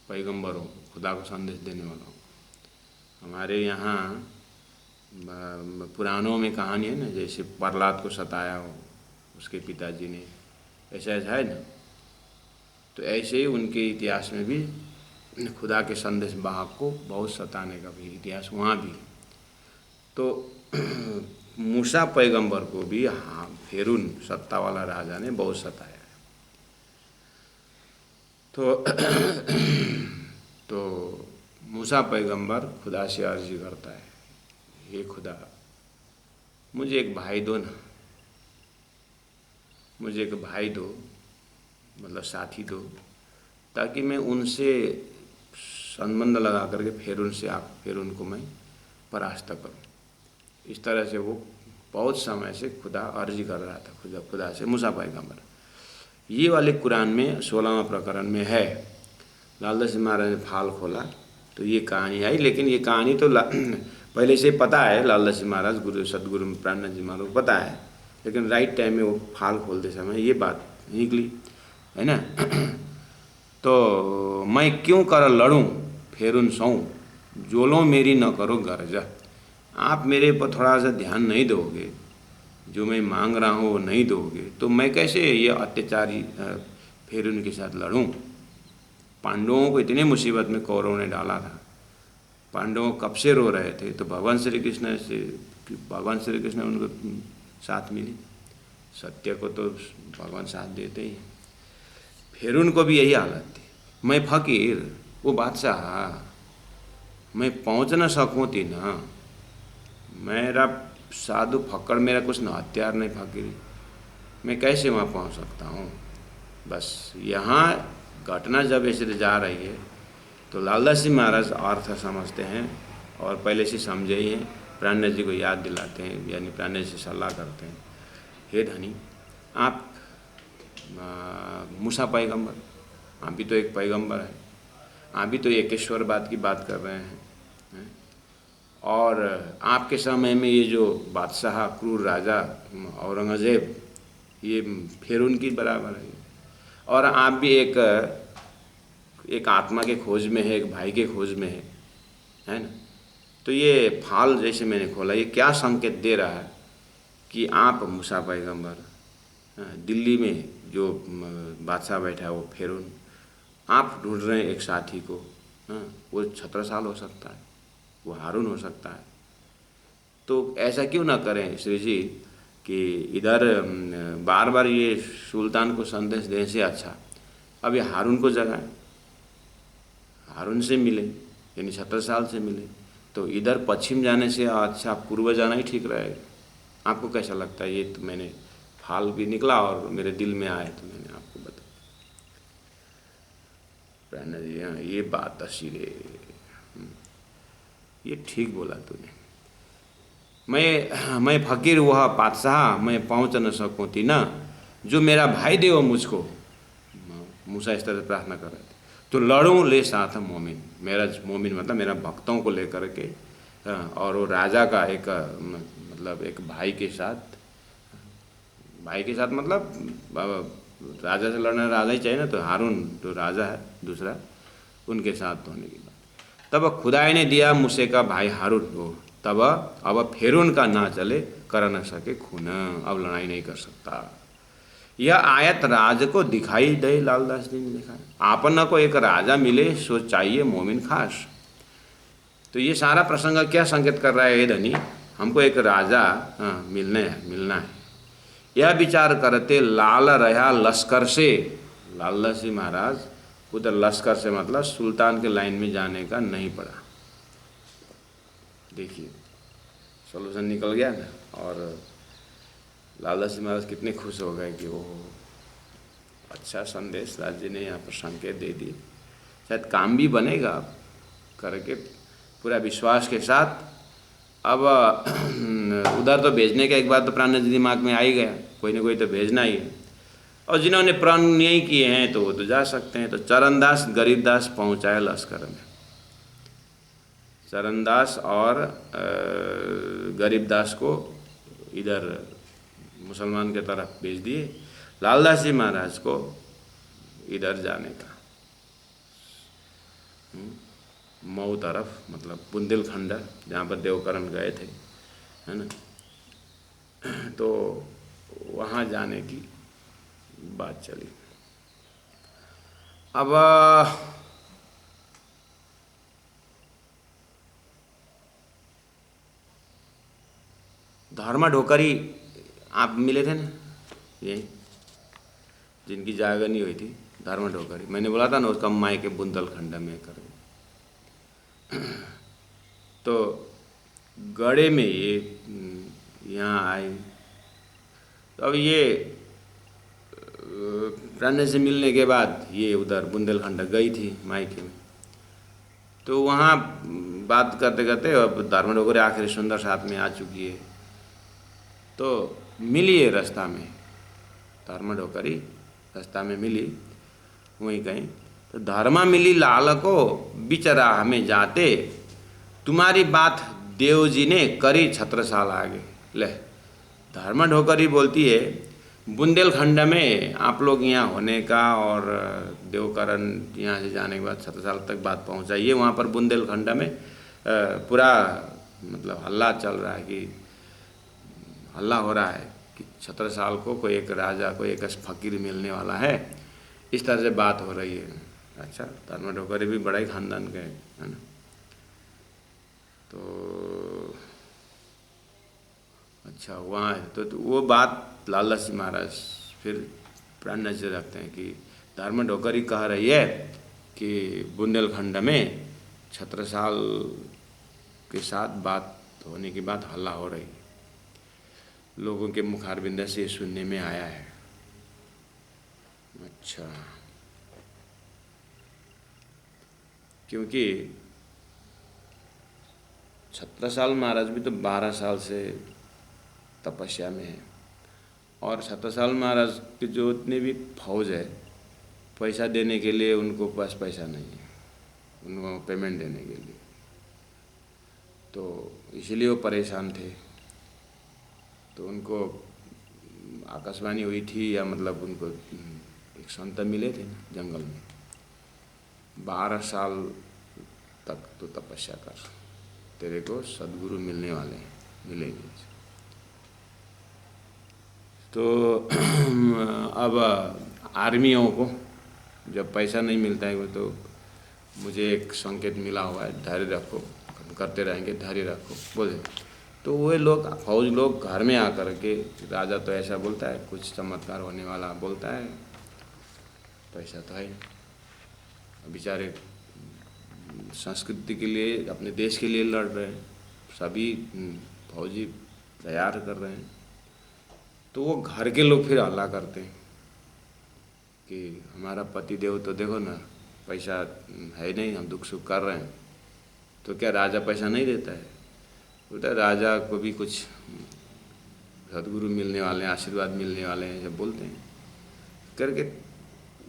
पैगंबरों को, खुदा को संदेश देने वालों को। हमारे यहाँ पुराणों में कहानी है ना, जैसे प्रहलाद को सताया हो उसके पिताजी ने, ऐसा ऐसा है ना। तो ऐसे ही उनके इतिहास में भी खुदा के संदेश वाहक को बहुत सताने का भी इतिहास वहाँ भी। तो मूसा पैगंबर को भी फेरुन सत्ता वाला राजा ने बहुत सताया। तो मूसा पैगंबर खुदा से अर्जी करता है, हे खुदा, मुझे एक भाई दो ना, मुझे एक भाई दो, मतलब साथी दो, ताकि मैं उनसे संबंध लगा करके फिर उनको मैं परास्त करूं। इस तरह से वो बहुत समय से खुदा अर्जी कर रहा था, खुदा से मूसा पैगंबर। ये वाले कुरान में 16वां प्रकरण में है। लालदास जी महाराज ने फाल खोला तो ये कहानी आई, लेकिन ये कहानी तो पहले से पता है, लालदास जी महाराज गुरु सदगुरु प्राणनाथ जी महाराज को पता है, लेकिन राइट टाइम में वो फाल खोलते समय ये बात निकली, है ना। तो मैं क्यों कर लड़ूं फेरुन सऊं, जो लो मेरी न करो गर्ज। आप मेरे पर थोड़ा सा ध्यान नहीं दोगे, जो मैं मांग रहा हूँ वो नहीं दोगे, तो मैं कैसे ये अत्याचारी फेरुन के साथ लड़ूं। पांडवों को इतनी मुसीबत में कौरवों ने डाला था, पांडवों कब से रो रहे थे, तो भगवान श्री कृष्ण उनको साथ मिली। सत्य को तो भगवान साथ देते ही। फेरुन को भी यही हालत थी, मैं फकीर, वो बादशाह, मैं पहुंच न सकूँ थी ना, मेरा साधु फक्कड़, मेरा कुछ न हथियार नहीं, फकीरी, मैं कैसे वहाँ पहुँच सकता हूँ। बस यहाँ घटना जब ऐसे जा रही है तो लालदास जी महाराज अर्थ समझते हैं और पहले से समझे ही हैं, प्राणनाथ जी को याद दिलाते हैं, यानी प्राणनाथ जी से सलाह करते हैं, हे धनी, आप मूसा पैगंबर, आप भी तो एक पैगंबर है, आप भी तो एकेश्वरवाद की बात कर रहे हैं, और आपके समय में ये जो बादशाह क्रूर राजा औरंगज़ेब, ये फिर उनकी बराबर है। और आप भी एक आत्मा के खोज में है, एक भाई के खोज में है ना। तो ये फाल जैसे मैंने खोला, ये क्या संकेत दे रहा है कि आप मूसा पैगंबर, दिल्ली में जो बादशाह बैठा है वो फिरौन, आप ढूंढ रहे हैं एक साथी को। वो छत्रसाल हो सकता है, वो हारून हो सकता है। तो ऐसा क्यों ना करें श्री जी कि इधर बार बार ये सुल्तान को संदेश देने से अच्छा अब ये हारून को जगाएं, हारून से मिले, यानी छत्रसाल से मिले। तो इधर पश्चिम जाने से अच्छा पूर्व जाना ही ठीक रहेगा। आपको कैसा लगता है? ये तो मैंने फाल भी निकला और मेरे दिल में आए तो मैंने आपको बताया। प्रणा जी, हाँ ये बात असीरे, ये ठीक बोला तूने। मैं फकीर हुआ बादशाह, मैं पहुँच न सकूँ थी ना, जो मेरा भाई दे वो मुझको। मूसा इस तरह से प्रार्थना कर रहे थे। तो लड़ूं ले साथ मोमिन, मेरा मोमिन मतलब मेरा भक्तों को लेकर के, और वो राजा का एक मतलब एक भाई के साथ मतलब राजा से लड़ना राजा ही चाहिए ना। तो हारून जो राजा है दूसरा, उनके साथ होने की बात। तब खुदाई ने दिया मूसे का भाई हारून को, तब अब फिरौन का ना चले, कर न सके खून, अब लड़ाई नहीं कर सकता। यह आयत राज को दिखाई दे, लालदास जी ने लिखा। आपन को एक राजा मिले सो चाहिए मोमिन खास। तो ये सारा प्रसंग क्या संकेत कर रहा है? ये धनी, हमको एक राजा मिलना है। यह विचार करते लाल रहा लश्कर से। लालदास जी महाराज उधर लश्कर से मतलब सुल्तान के लाइन में जाने का नहीं पड़ा। देखिए सोल्यूशन निकल गया ना। और लालदास जी महाराज कितने खुश हो गए कि वो अच्छा संदेश राज जी ने यहाँ पर संकेत दे दिए, शायद काम भी बनेगा करके पूरा विश्वास के साथ। अब उधर तो भेजने का एक बार तो प्राण जी दिमाग में आ ही गया, कोई ना कोई तो भेजना ही है। और जिन्होंने प्रण नहीं किए हैं तो वो तो जा सकते हैं। तो चरणदास गरीबदास पहुँचाए लश्कर में। चरणदास और गरीबदास को इधर मुसलमान के तरफ भेज दिए, लालदास जी महाराज को इधर जाने का, मऊ तरफ मतलब बुंदेलखंड जहाँ पर देवकरण गए थे, है ना। तो वहाँ जाने की बात चली। अब धर्मा ढोकरी आप मिले थे ना, ये जिनकी जागरनी हुई थी, धर्मा ढोकरी। मैंने बोला था ना उसका माई के बुंदेलखंड में कर। तो गड़े में ये यहाँ आई। तो अब ये रान्ने से मिलने के बाद ये उधर बुंदेलखंड गई थी मायके में। तो वहाँ बात करते करते अब धर्मा ढोकरी आखिरी सुंदर साथ में आ चुकी है। तो मिली है रास्ता में, धर्मा ढोकरी रास्ता में मिली वहीं कहीं। तो धर्मा मिली लाल को बीच राह में जाते, तुम्हारी बात देव जी ने करी छत्रसाल आगे। ले धर्मा ढोकरी बोलती है बुंदेलखंड में आप लोग यहाँ होने का और देवकरण यहाँ से जाने के बाद छत्रसाल तक बात पहुँचाइए। वहाँ पर बुंदेलखंड में पूरा मतलब हल्ला चल रहा है कि हल्ला हो रहा है कि छत्रसाल को कोई एक राजा, कोई एक फकीर मिलने वाला है, इस तरह से बात हो रही है। अच्छा, धर्मा ढोकरी भी बड़ा ही खानदान के है ना। तो अच्छा वहाँ तो वो बात लालदास जी महाराज फिर प्राण नजर रखते हैं कि धर्मा ढोकरी कह रही है कि बुंदेलखंड में छत्रसाल के साथ बात होने की बात हल्ला हो रही, लोगों के मुखारबिंद से सुनने में आया है। अच्छा, क्योंकि छत्रसाल महाराज भी तो 12 साल से तपस्या में है, और छत्रसाल महाराज के जो इतने भी फौज है, पैसा देने के लिए उनको पास पैसा नहीं है, उनको पेमेंट देने के लिए। तो इसलिए वो परेशान थे। तो उनको आकाशवाणी हुई थी, या मतलब उनको एक संत मिले थे ना जंगल में, 12 साल तक तो तपस्या कर, तेरे को सद्गुरु मिलने वाले हैं, मिलेंगे। तो अब आर्मियों को जब पैसा नहीं मिलता है वो, तो मुझे एक संकेत मिला हुआ है, धैर्य रखो, करते रहेंगे, धैर्य रखो बोले। तो वो लोग फौज लोग घर में आकर के, राजा तो ऐसा बोलता है, कुछ चमत्कार होने वाला बोलता है, पैसा तो है, बेचारे संस्कृति के लिए, अपने देश के लिए लड़ रहे हैं, सभी फौजी तैयार कर रहे हैं। तो वो घर के लोग फिर हल्ला करते हैं कि हमारा पति देव तो देखो ना, पैसा है नहीं, हम दुख सुख कर रहे हैं, तो क्या राजा पैसा नहीं देता है? बोलता है राजा को भी कुछ सद्गुरु मिलने वाले हैं, आशीर्वाद मिलने वाले हैं, जब बोलते हैं करके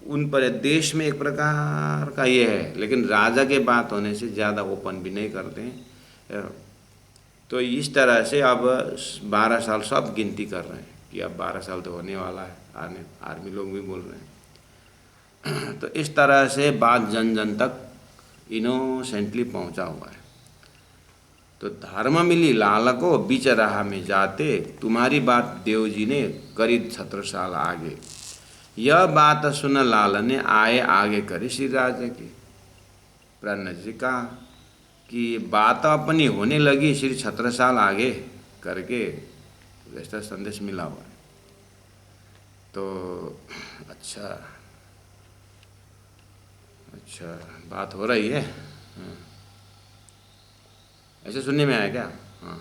उन पर देश में एक प्रकार का ये है, लेकिन राजा के बात होने से ज़्यादा ओपन भी नहीं करते हैं। तो इस तरह से अब 12 साल सब गिनती कर रहे हैं कि अब 12 साल तो होने वाला है, आर्मी लोग भी बोल रहे हैं। तो इस तरह से बात जन जन तक इनोसेंटली पहुंचा हुआ है। तो धर्म मिली लाल को बीच राह में जाते, तुम्हारी बात देव जी ने करी 17 साल आगे। यह बात सुन लाल ने आए आगे करी श्री राजा की। प्राण जी कहा कि बात अपनी होने लगी श्री 17 साल आगे करके, ऐसा संदेश मिला हुआ है। तो अच्छा बात हो रही है, ऐसे सुनने में आया क्या? हाँ,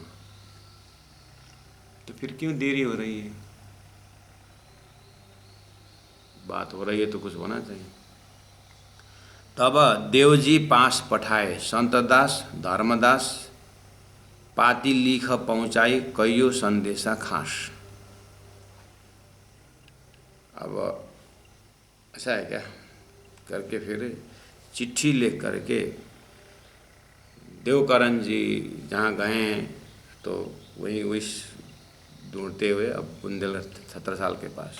तो फिर क्यों देरी हो रही है? बात हो रही है तो कुछ होना चाहिए। तब देवजी पास पठाए संतदास धर्मदास, पाती लिख पहुँचाई कईयो संदेशा खास। अब ऐसा है क्या करके फिर चिट्ठी लिख करके देवकरण जी जहाँ गए हैं, तो वहीं ढूंढते हुए अब बुंदेलखंड 17 साल के पास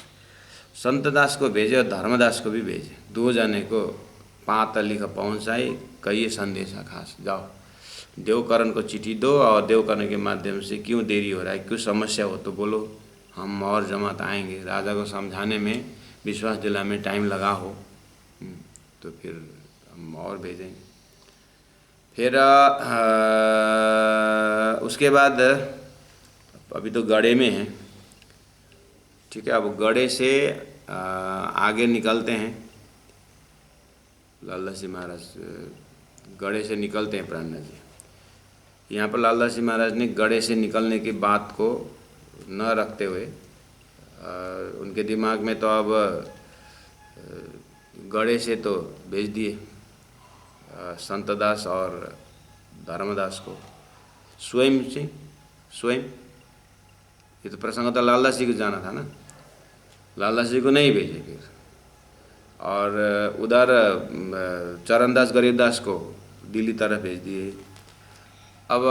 संतदास को भेजे और धर्मदास को भी भेजे, 2 जने को पात लिख पहुँचाई कई संदेशा खास। जाओ देवकरण को चिट्ठी दो, और देवकरण के माध्यम से क्यों देरी हो रहा है, क्यों समस्या हो तो बोलो, हम और जमात आएंगे। राजा को समझाने में, विश्वास दिलाने में टाइम लगा हो तो फिर हम और भेजेंगे। फिर उसके बाद अभी तो गढ़े में हैं, ठीक है। अब गढ़े से आगे निकलते हैं, लालदास जी महाराज गढ़े से निकलते हैं। प्राण जी यहाँ पर लालदास जी महाराज ने गढ़े से निकलने की बात को न रखते हुए, उनके दिमाग में तो अब गढ़े से तो भेज दिए संतदास और धर्मदास को, स्वयं ये तो प्रसंग तो लालदास जी को जाना था ना, लालदास जी को नहीं भेजे फिर। और उधर चरणदास गरीबदास को दिल्ली तरफ भेज दिए। अब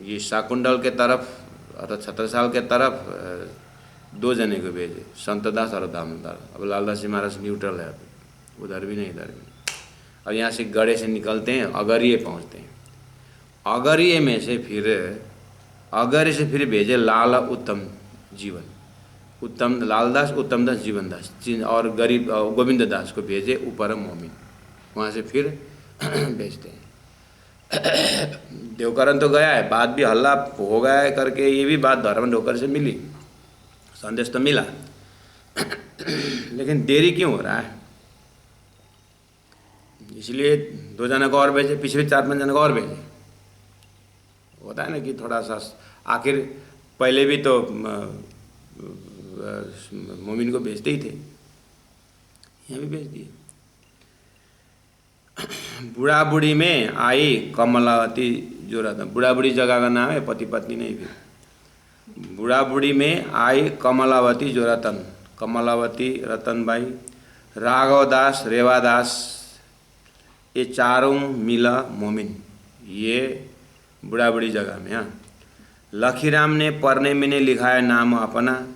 ये शाकुंडल के तरफ अर्थात 17 साल के तरफ 2 जने को भेजे, संतदास और धर्मदास। अब लालदास जी महाराज न्यूट्रल है, उधर भी नहीं इधर भी नहीं। और यहाँ से गढ़े से निकलते हैं, अगरिये पहुँचते हैं। अगरिये में से फिर अगरिये से फिर भेजे लाल उत्तम जीवन, उत्तम लालदास, उत्तम दास, जीवन दास, और गरीब गोविंद दास को भेजे ऊपर मोमिन। वहाँ से फिर भेजते हैं। देवकरण तो गया है, बात भी हल्ला हो गया है करके, ये भी बात धर्म ढोकर से मिली, संदेश तो मिला, लेकिन देरी क्यों हो रहा है? इसलिए 2 जने को और भेजे, पिछले 4-5 जने को और भेजे। होता है ना कि थोड़ा सा, आखिर पहले भी तो मोमिन को भेजते ही थे, यहाँ भी भेज दिए। बूढ़ा बूढ़ी में आई कमलावती जो रतन, बूढ़ा बूढ़ी जगह का नाम है, पति पत्नी नहीं। फिर बूढ़ा बूढ़ी में आई कमलावती जो रतन, कमलावती रतनबाई, राघवदास, रेवादास, ये चारों मिला मोमिन। ये बड़ा बड़ी जगह में। हाँ, लखीराम ने पढ़ने में ने लिखा है नाम अपना,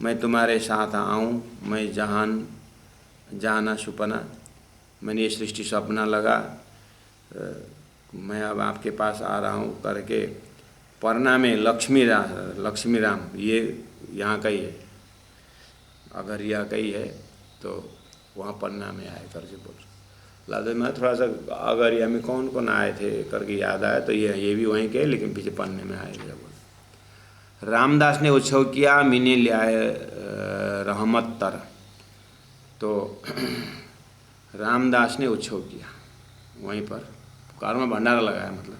मैं तुम्हारे साथ आऊँ, मैं जहान जाना सुपना, मैंने ये सृष्टि सपना लगा, मैं अब आपके पास आ रहा हूँ करके। पढ़ना में लक्ष्मी राम ये यहाँ का ही है, अगर यह का ही है तो वहाँ पन्ना में आए करके बोल। लादे में थोड़ा सा अगरिया में कौन कौन आए थे करके याद आया, तो ये भी वहीं के, लेकिन पीछे पन्ने में आए थे बोल। रामदास ने उत्सव किया, मीने ले आए रहमत तर। तो रामदास ने उत्सव किया वहीं पर, पुकार में भंडारा लगाया, मतलब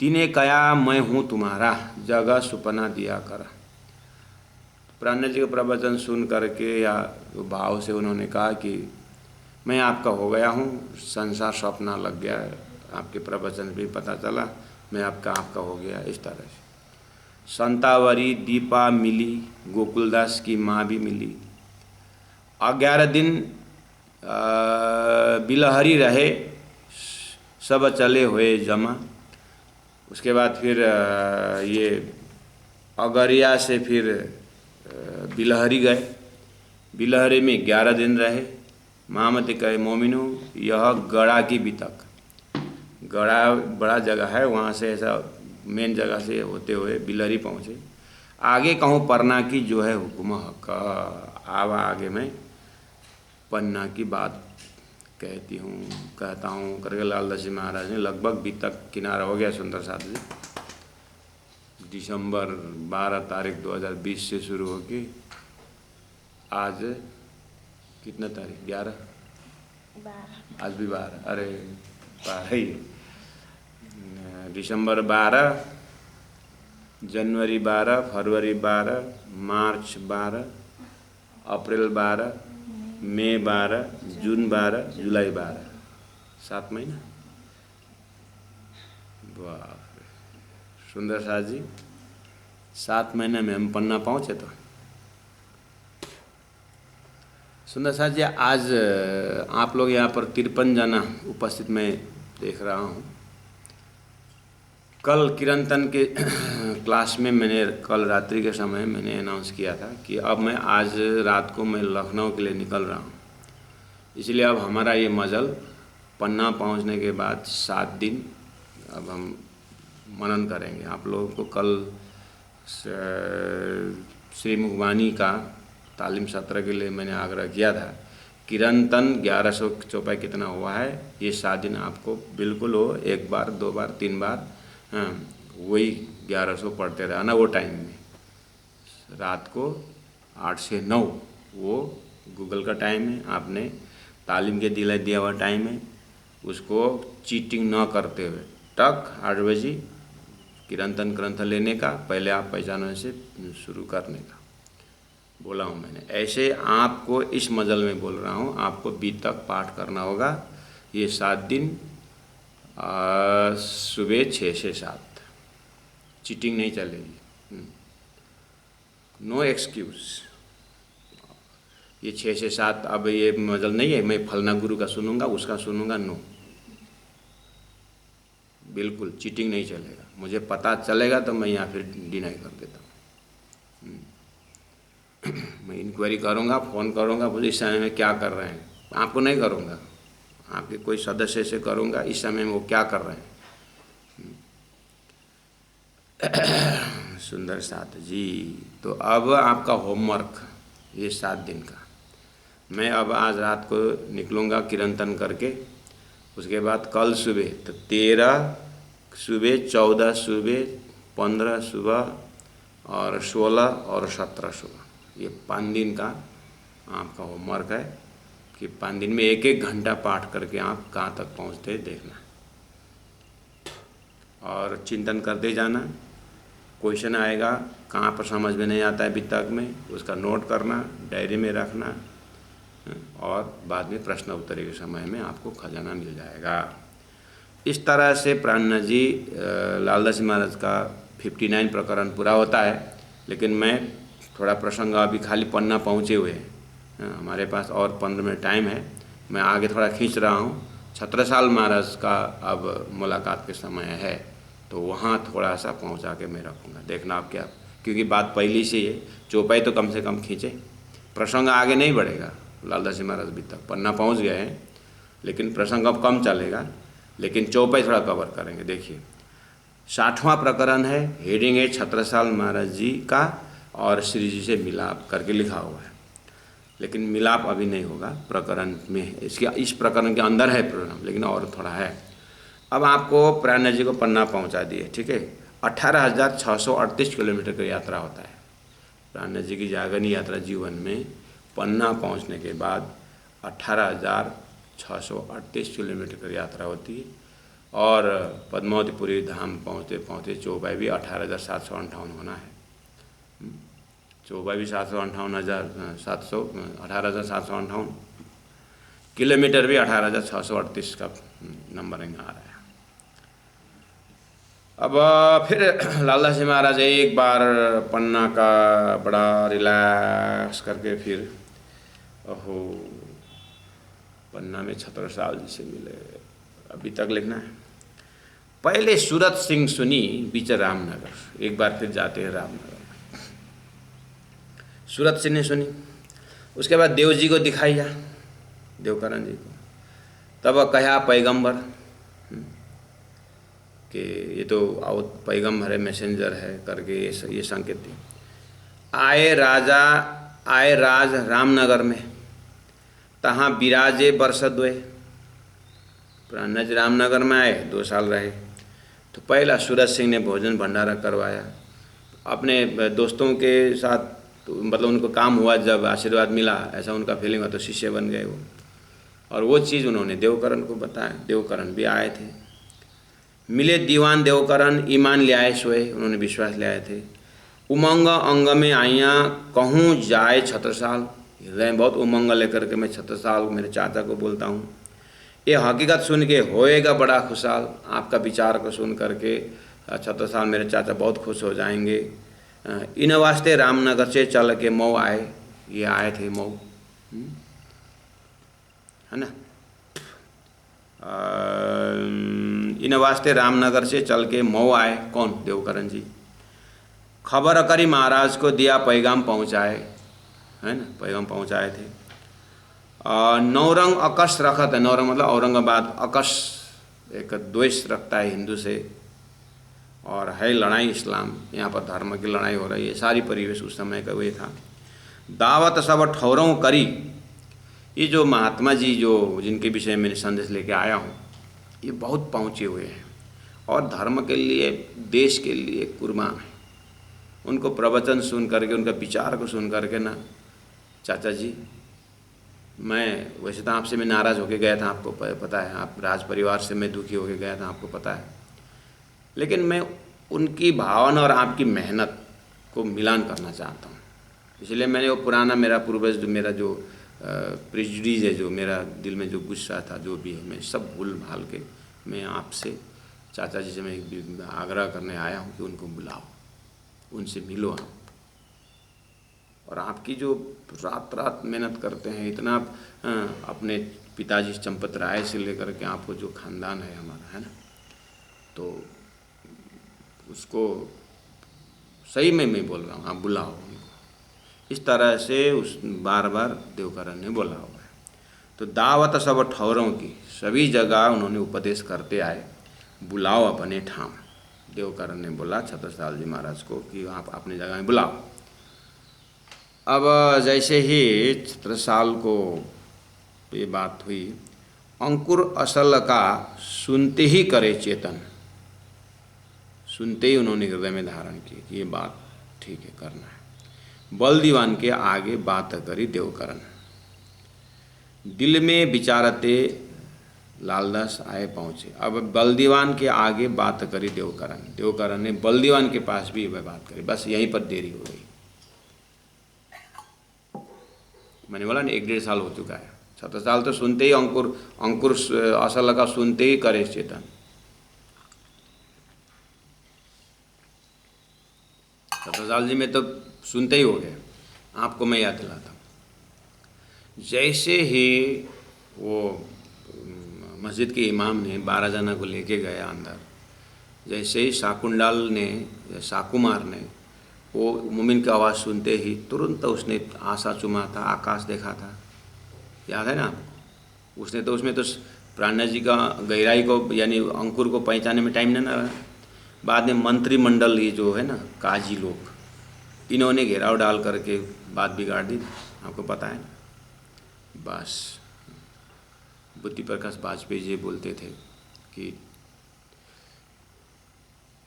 तीने कया मैं हूँ तुम्हारा, जगह सुपना दिया करा। प्राण जी का प्रवचन सुन करके या भाव से उन्होंने कहा कि मैं आपका हो गया हूँ, संसार सपना लग गया, आपके प्रवचन भी पता चला, मैं आपका हो गया। इस तरह से संतावरी दीपा मिली, गोकुलदास की माँ भी मिली। 11 दिन बिलहरी रहे, सब चले हुए जमा। उसके बाद फिर ये अगरिया से फिर बिलहरी गए, बिलहरी में 11 दिन रहे। महामती कहे मोमिनो यह गड़ा की बीतक, गड़ा बड़ा जगह है, वहाँ से ऐसा मेन जगह से होते हुए बिलहरी पहुँचे। आगे कहूँ पन्ना की जो है हुकुम हक, अब आगे मैं पन्ना की बात कहता हूँ करके लालदास जी महाराज ने लगभग बीतक किनारा हो गया। सुंदर साथ जी दिसंबर 12 तारीख 2020 से शुरू होके आज कितना तारीख 11, आज भी 12, अरे 12 ही, दिसंबर 12, जनवरी 12, फरवरी 12, मार्च 12, अप्रैल 12, मई 12, जून 12, जुलाई 12, 7 महीना। वाह सुंदर साथ जी, 7 महीने में हम पन्ना पहुँचे। तो सुंदर साथ जी, आज आप लोग यहाँ पर 53 जना उपस्थित मैं देख रहा हूँ। कल किरंतन के क्लास में मैंने कल रात्रि के समय मैंने अनाउंस किया था कि अब मैं आज रात को मैं लखनऊ के लिए निकल रहा हूँ। इसलिए अब हमारा ये मजल पन्ना पहुँचने के बाद 7 दिन अब हम मनन करेंगे। आप लोगों को कल श्री मुगवानी का तालीम सत्र के लिए मैंने आग्रह किया था। किरंतन 1100 चौपाई कितना हुआ है, ये 7 दिन आपको बिल्कुल हो, 1 बार 2 बार 3 बार, हाँ वही 1100 पढ़ते रहना। वो टाइम में रात को 8 से 9 वो गूगल का टाइम है, आपने तालीम के दिया हुआ टाइम है, उसको चीटिंग न करते हुए टक 8 बजे किरंतन ग्रंथ लेने का, पहले आप पहचानने से शुरू करने का बोला हूँ मैंने। ऐसे आपको इस मजल में बोल रहा हूँ, आपको बीतक पाठ करना होगा ये 7 दिन, सुबह 6 से 7, चीटिंग नहीं चलेगी, नो एक्सक्यूज़। ये 6 से 7 अब ये मजल नहीं है मैं फलना गुरु का सुनूंगा उसका सुनूंगा, नो, बिल्कुल चीटिंग नहीं चलेगा। मुझे पता चलेगा तो मैं यहाँ फिर डिनाई कर देता हूँ। मैं इंक्वायरी करूँगा, फ़ोन करूँगा, बोले इस समय में क्या कर रहे हैं, आपको नहीं करूँगा, आपके कोई सदस्य से करूँगा इस समय में वो क्या कर रहे हैं। सुंदर साथ जी, तो अब आपका होमवर्क ये 7 दिन का, मैं अब आज रात को निकलूँगा किरंतन करके, उसके बाद कल सुबह तो 13 सुबह, 14 सुबह, 15 सुबह और 16 और 17 सुबह, ये 5 दिन का आपका होमवर्क है कि 5 दिन में 1-1 घंटा पाठ करके आप कहाँ तक पहुँचते देखना और चिंतन करते जाना। क्वेश्चन आएगा कहाँ पर समझ में नहीं आता है बीतक में, उसका नोट करना, डायरी में रखना और बाद में प्रश्न उत्तरी के समय में आपको खजाना मिल जाएगा। इस तरह से प्राणनाथ जी लालदास जी महाराज का 59 प्रकरण पूरा होता है। लेकिन मैं थोड़ा प्रसंग अभी खाली पन्ना पहुँचे हुए हैं, हमारे पास और 15 मिनट टाइम है, मैं आगे थोड़ा खींच रहा हूँ। छत्रसाल महाराज का अब मुलाकात के समय है, तो वहाँ थोड़ा सा पहुँचा के मैं रखूँगा, देखना आप क्या, क्योंकि बात पहली से ही है, चौपाई तो कम से कम खींचे, प्रसंग आगे नहीं बढ़ेगा। लालदास जी महाराज अभी तक पन्ना पहुँच गए हैं, लेकिन प्रसंग अब कम चलेगा, लेकिन चौपाई थोड़ा कवर करेंगे। देखिए 60वां प्रकरण है, हेडिंग है छत्रसाल महाराज जी का और श्री जी से मिलाप करके लिखा हुआ है, लेकिन मिलाप अभी नहीं होगा, प्रकरण में इसके इस प्रकरण के अंदर है प्रोग्राम, लेकिन और थोड़ा है। अब आपको प्राण जी को पन्ना पहुंचा दिए, ठीक है। 18,638 किलोमीटर की यात्रा होता है प्राण जी की जागरणी यात्रा जीवन में। पन्ना पहुंचने के बाद 18,638 किलोमीटर की यात्रा होती है, और पद्मावतीपुरी धाम पहुँचते पहुँचते चौपाई भी 18,758 होना है। चौपाई भी 18,758 किलोमीटर भी 18,638 का नंबरिंग आ रहा है। अब फिर लालदास जी महाराज एक बार पन्ना का बड़ा रिलैक्स करके फिर ओहो पन्ना में छत्रसाल जी से मिले। अभी तक लिखना है, पहले सूरत सिंह सुनी बीच रामनगर, एक बार फिर जाते हैं रामनगर। सूरत सिंह ने सुनी, उसके बाद देव जी को दिखाइया, देवकरण जी को, तब कहा पैगंबर कि ये तो पैगंबर है, मैसेंजर है करके ये संकेत दिए। आए राज रामनगर में, तहाँ बिराजे वर्ष द्वय। प्राण जी रामनगर में आए, 2 साल रहे। तो पहला सूरत सिंह ने भोजन भंडारा करवाया अपने दोस्तों के साथ, तो मतलब उनको काम हुआ, जब आशीर्वाद मिला ऐसा उनका फीलिंग हुआ, तो शिष्य बन गए वो, और वो चीज़ उन्होंने देवकरण को बताया। देवकरण भी आए थे, मिले दीवान देवकरण, ईमान ले आए सोए, उन्होंने विश्वास ले आए थे। उमंग अंग में आइया, कहूँ जाए छत्रसाल, हृदय बहुत उमंग लेकर के मैं छत्रसाल मेरे चाचा को बोलता हूँ। ये हकीकत सुन के होएगा बड़ा खुशहाल, आपका विचार को सुन करके छत्रसाल मेरे चाचा बहुत खुश हो जाएंगे। इन वास्ते रामनगर से चल के मऊ आए, ये आए थे मऊ, है ना। इन वास्ते रामनगर से चल के मऊ आए, कौन, देवकरण जी। खबर करी महाराज को, दिया पैगाम पहुँचाए, है ना, पैगाम पहुँचाए थे। नौरंग अकश रखा था, नौरंग मतलब औरंगाबाद, अकश एक द्वेष रखता है हिंदू से, और है लड़ाई इस्लाम, यहाँ पर धर्म की लड़ाई हो रही है, सारी परिवेश उस समय का वही था। दावत सब ठौरों करी, ये जो महात्मा जी जो जिनके विषय में संदेश लेके आया हूँ, ये बहुत पहुँचे हुए हैं और धर्म के लिए, देश के लिए कुर्बान है। उनको प्रवचन सुन करके, उनका विचार को सुन करके ना, चाचा जी मैं वैसे तो आपसे मैं नाराज़ होके गया था, आपको पता है, आप राज परिवार से मैं दुखी होके गया था, आपको पता है, लेकिन मैं उनकी भावना और आपकी मेहनत को मिलान करना चाहता हूँ। इसलिए मैंने वो पुराना मेरा पूर्वज जो मेरा जो प्रेजुडिस है, जो मेरा दिल में जो गुस्सा था, जो भी है, मैं सब भूल भाल के मैं आपसे चाचा जी से मैं आग्रह करने आया हूँ कि उनको बुलाओ, उनसे मिलो आप, और आपकी जो रात रात मेहनत करते हैं, इतना अपने पिताजी चंपत राय से लेकर के आपको जो खानदान है हमारा, है ना, तो उसको सही में मैं बोल रहा हूँ, आप बुलाओ उनको। इस तरह से उस बार बार देवकरण ने बोला हुआ है। तो दावत सब ठौरों की, सभी जगह उन्होंने उपदेश करते आए, बुलाओ अपने ठाम। देवकरण ने बोला छत्रसाल जी महाराज को कि आप अपनी जगह में बुलाओ। अब जैसे ही छत्रसाल को ये बात हुई, अंकुर असल का सुनते ही करे चेतन, सुनते ही उन्होंने हृदय में धारण किया कि ये बात ठीक है, करना है। बल दीवान के आगे बात करी देवकरण, दिल में विचारते लालदास आए पहुँचे। अब बल दीवान के आगे बात करी देवकरण, देवकरण ने बल दीवान के पास भी वह बात करी, बस यहीं पर देरी हो गई। मैंने बोला ना 1-1.5 साल हो चुका है। छत्रसाल तो सुनते ही अंकुर असल का सुनते ही करे चेतन। छत्रसाल जी में तो सुनते ही हो गए। आपको मैं याद दिलाता हूँ, जैसे ही वो मस्जिद के इमाम ने 12 जना को लेके गया अंदर, जैसे ही शाकुंडाल ने, शाकुमार ने वो मोमिन की आवाज़ सुनते ही तुरंत उसने आशा चुमा था, आकाश देखा था, याद है ना आपको? उसने तो उसमें तो प्राणनाथ जी का गहराई को यानी अंकुर को पहचानने में टाइम नहीं लगा। बाद में मंत्रिमंडल ये जो है ना काजी लोग, इन्होंने घेराव डाल करके बात बिगाड़ दी, आपको पता है ना। बस बुद्धि प्रकाश वाजपेयी जी बोलते थे कि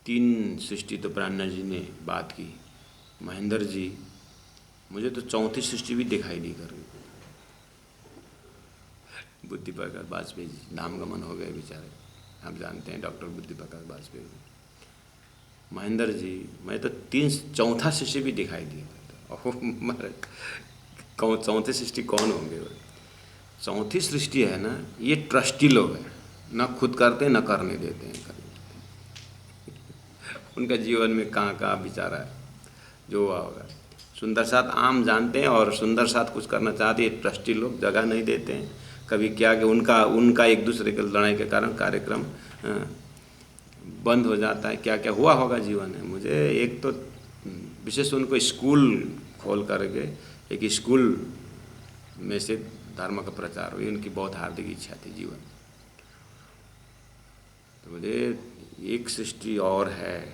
3 सृष्टि तो प्राणनाथ जी ने बात की, महेंद्र जी मुझे तो 4थी सृष्टि भी दिखाई नहीं कर रही। बुद्धि प्रकाश वाजपेयी जी नामगमन हो गए बेचारे, आप जानते हैं डॉक्टर बुद्धि प्रकाश वाजपेयी जी। महेंद्र जी मैं तो 4था सृष्टि भी दिखाई दिया। चौथे सृष्टि कौन होंगे? 4थी सृष्टि है ना, ये ट्रस्टी लोग हैं, ना खुद करते न करने देते हैं कभी। उनका जीवन में कहाँ कहाँ विचारा है जो हुआ होगा। सुंदर साथ आम जानते हैं और सुंदर साथ कुछ करना चाहते हैं, ट्रस्टी लोग जगह नहीं देते हैं। कभी क्या कि उनका एक दूसरे के लड़ाई के कारण कार्यक्रम बंद हो जाता है। क्या क्या हुआ होगा जीवन में। मुझे एक तो विशेष उनको स्कूल खोल करके एक स्कूल में से धर्म का प्रचार हुई, उनकी बहुत हार्दिक इच्छा थी जीवन। तो मुझे एक सृष्टि और है,